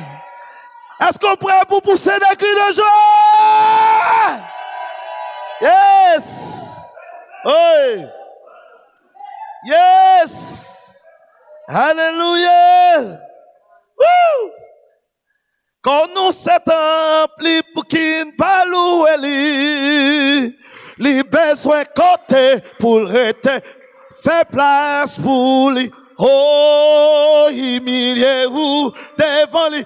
Est-ce qu'on pourrait pour pousser des cris de joie? Yes! Oui! Yes! Alléluia! Woo! Quand nous s'étampli pour qu'il pas louer les besoins côté pour rester, fait place pour lui. Oh, humiliez-vous devant lui.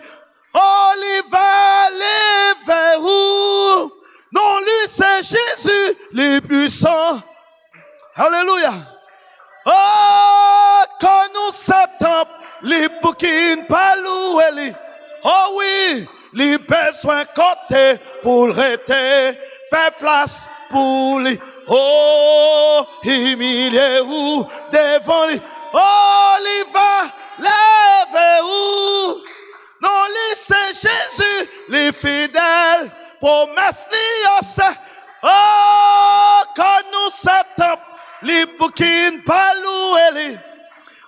Oh, il va aller vers vous. Non, lui, c'est Jésus, le puissant. Alléluia. Oh, quand nous s'attendons, les bouquins pas louer. Oh oui, les besoins côté pour rester, fait place pour lui. Oh, humiliez-vous devant lui. Oh, il va lever vous. les fidèles, promesses li oh, quand nous s'attendons, les bouquines pas louer.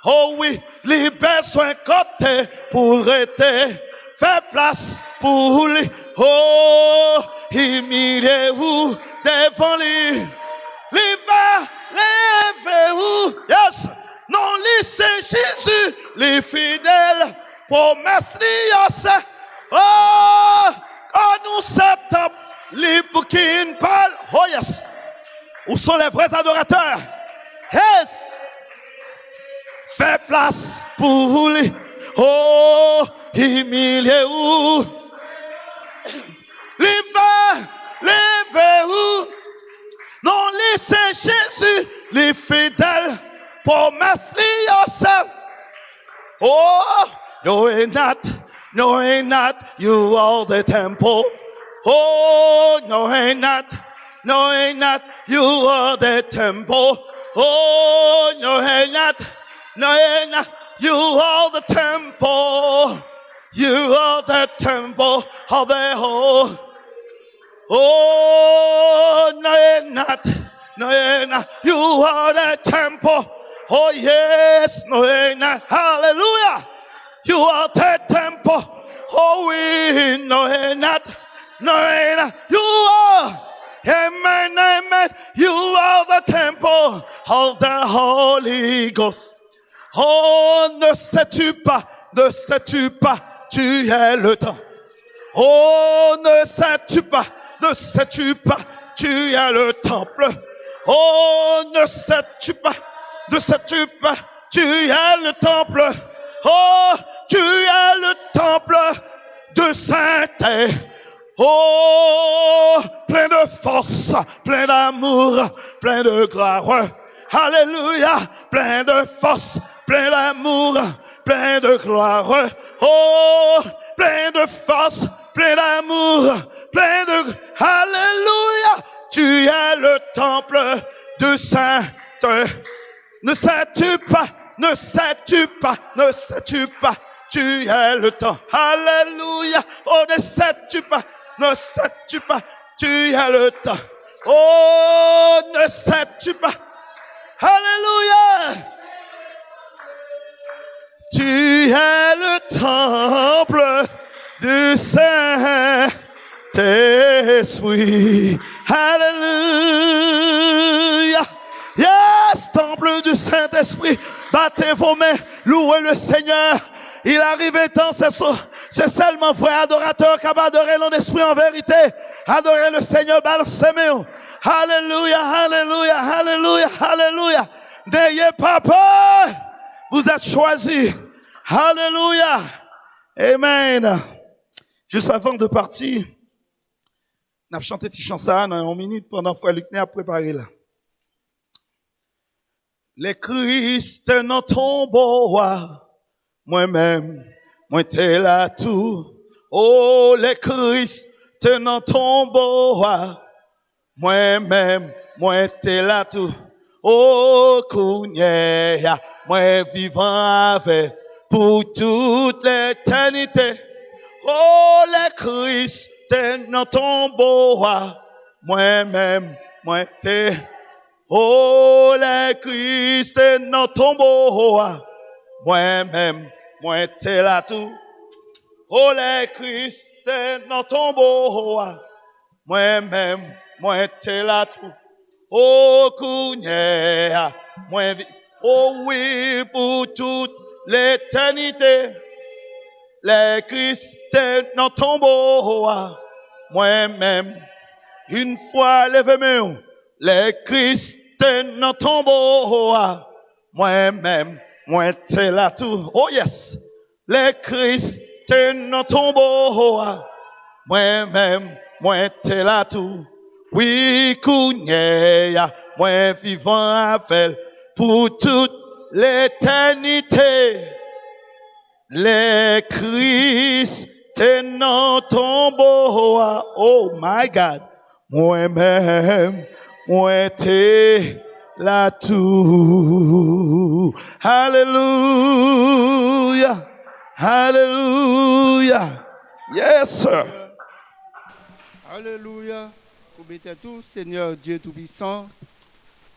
Oh oui, les besoins côté pour rester, faire place pour lui. Oh, humiliez-vous devant lui. Les va, levez-vous. Yes. Non, lui c'est Jésus, les fidèles, promesses li oh, quand nous s'attendons, les bouquines parlent. Oh yes. Où sont les vrais adorateurs? Yes. Fais place pour lui. Oh, humiliez-vous. Levez-vous. Non, laissez Jésus, les fidèles, promesses yourself. Oh, you ain't not, you are the temple. Oh, no ain't not, you are the temple. Oh, no ain't not, you are the temple. You are the temple of the whole. Oh, no ain't not, you are the temple. Oh yes, no ain't not, hallelujah. You are the temple. Oh, we no ain't not, you are. Amen, amen. You are the temple of the Holy Ghost. Oh, ne sais-tu pas, tu es le temps. Oh, ne sais-tu pas, tu es le temple. Oh, ne sais-tu pas, tu es le temple. Oh, tu es le temple de sainteté. Oh, plein de force, plein d'amour, plein de gloire. Alléluia, plein de force, plein d'amour, plein de gloire. Oh, plein de force, plein d'amour, plein de... Alléluia, tu es le temple de sainteté. Ne sais-tu pas, tu es le temps. Alléluia. Oh, ne sais-tu pas, tu es le temps. Oh, ne sais-tu pas. Alléluia. Tu es le temple du Saint-Esprit. Alléluia. Yes, temple du Saint-Esprit. Battez vos mains, louez le Seigneur. Il arrive un temps, c'est seulement vrai adorateur qui va adorer l'esprit en vérité. Adorer le Seigneur, balsamez-vous. Alléluia, alléluia, alléluia, alléluia. N'ayez pas peur. Vous êtes choisis. Alléluia. Amen. Juste avant de partir, on a chanté cette chanson dans une minute pendant que Frère Luc a préparé là. Les Christ dans ton bois, moi-même, moi t'es là tout. Oh, les Christ dans ton bois, moi-même, moi t'es là tout. Oh, Kounia, moi vivant avec pour toute l'éternité. Oh, les Christ dans ton bois, moi-même, moi t'es. Oh, les Christ dans ton bois, moi-même, moi t'es là tout. Oh, les Christ dans ton bois, moi-même, moi t'es là tout. Oh, Kounia, moi oh oui, pour toute l'éternité. Les Christ dans ton bois, moi-même, une fois levez-moi, les Christ dans ton bois, moi-même, moi t'es là tout. Oh yes, les Christ dans ton bois, moi-même, moi t'es là tout. Oui, Kounia, moi vivant avec pour toute l'éternité. Les Christ dans ton bois, oh my God, moi-même, moi t'es là tout. Hallelujah, hallelujah. Yes, sir.
Alléluia. Courbez tout, Seigneur Dieu Tout-Puissant.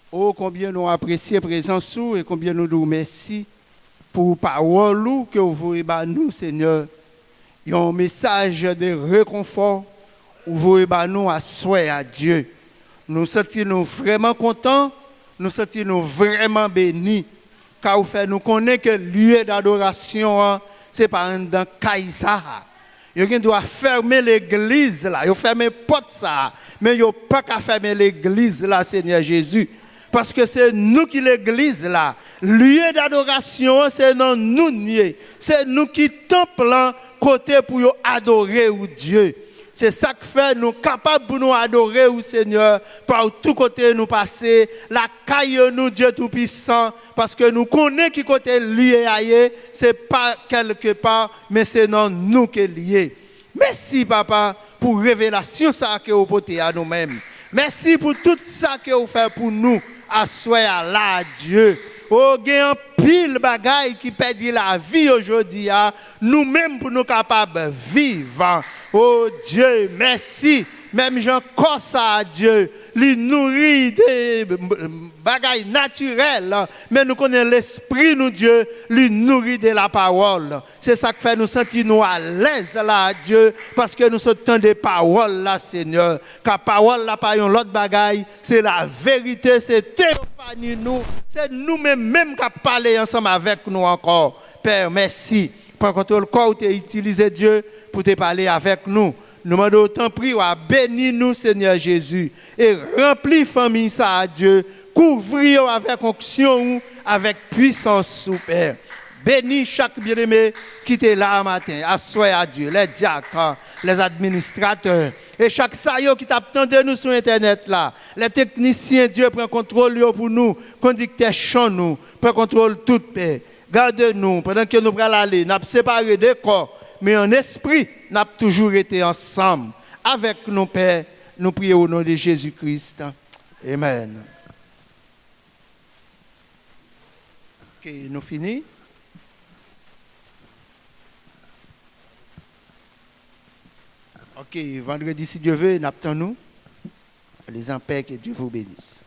Oh, combien nous apprécions présence sous et combien nous nous remercions pour parole que vous voyez nous, Seigneur. Il y a un message de réconfort où vous voyez nous à souhait à Dieu. Nous sentons vraiment contents, nous sentons vraiment bénis, car vous faites nous connaître que le lieu d'adoration, c'est pas dans Kaïsa. Vous doit fermer l'église là, vous fermez porte ça, mais vous pas qu'à fermer l'église là, Seigneur Jésus. Parce que c'est nous qui l'église là. Lieu d'adoration, c'est non nous nier. C'est nous qui temple côté pour adorer ou Dieu. C'est ça qui fait nous capables de nous adorer ou Seigneur par tout côté nous passer la caille nous Dieu tout puissant parce que nous connaissons qui côté lié ailleurs, c'est pas quelque part mais c'est non nous qui est lié. Merci papa pour révélation ça que vous portez à nous-mêmes. Merci pour tout ça que vous faites pour nous. Assoyez là Dieu. Oh, il y a un pile bagaille qui perdit la vie aujourd'hui. Nous-mêmes pour nous capables de vivre. Oh Dieu, merci. Même Jean ça Dieu, lui nourrit des bagailles naturelles, mais nous connaissons l'esprit, nous Dieu, lui nourrit de la parole. C'est ça qui fait nous sentir nous à l'aise là, Dieu, parce que nous sommes des paroles là, Seigneur. Car parole là, pas une autre bagaille, c'est la vérité, c'est théophanie nous, c'est nous-mêmes même qui parlons ensemble avec nous encore. Père, merci. Pour contrôle corps, tu as utilisé Dieu pour te parler avec nous. Nous demandons autant prier à bénir nous, Seigneur Jésus, et remplir famille ça à Dieu, couvrir avec onction, avec puissance, Père. Bénis chaque bien-aimé qui est là matin, assoyez à Dieu, les diacres, les administrateurs, et chaque saillot qui t'attendait nous sur Internet là, les techniciens, Dieu prend contrôle pour nous, conducteurs chant nous, prend contrôle tout, Père. Garde-nous pendant que nous allons aller, nous avons séparé des corps. Mais en esprit, nous avons toujours été ensemble. Avec nos pères, nous prions au nom de Jésus-Christ. Amen. Ok, nous finissons. Ok, vendredi, si Dieu veut, nous attendons. Les en paix, que Dieu vous bénisse.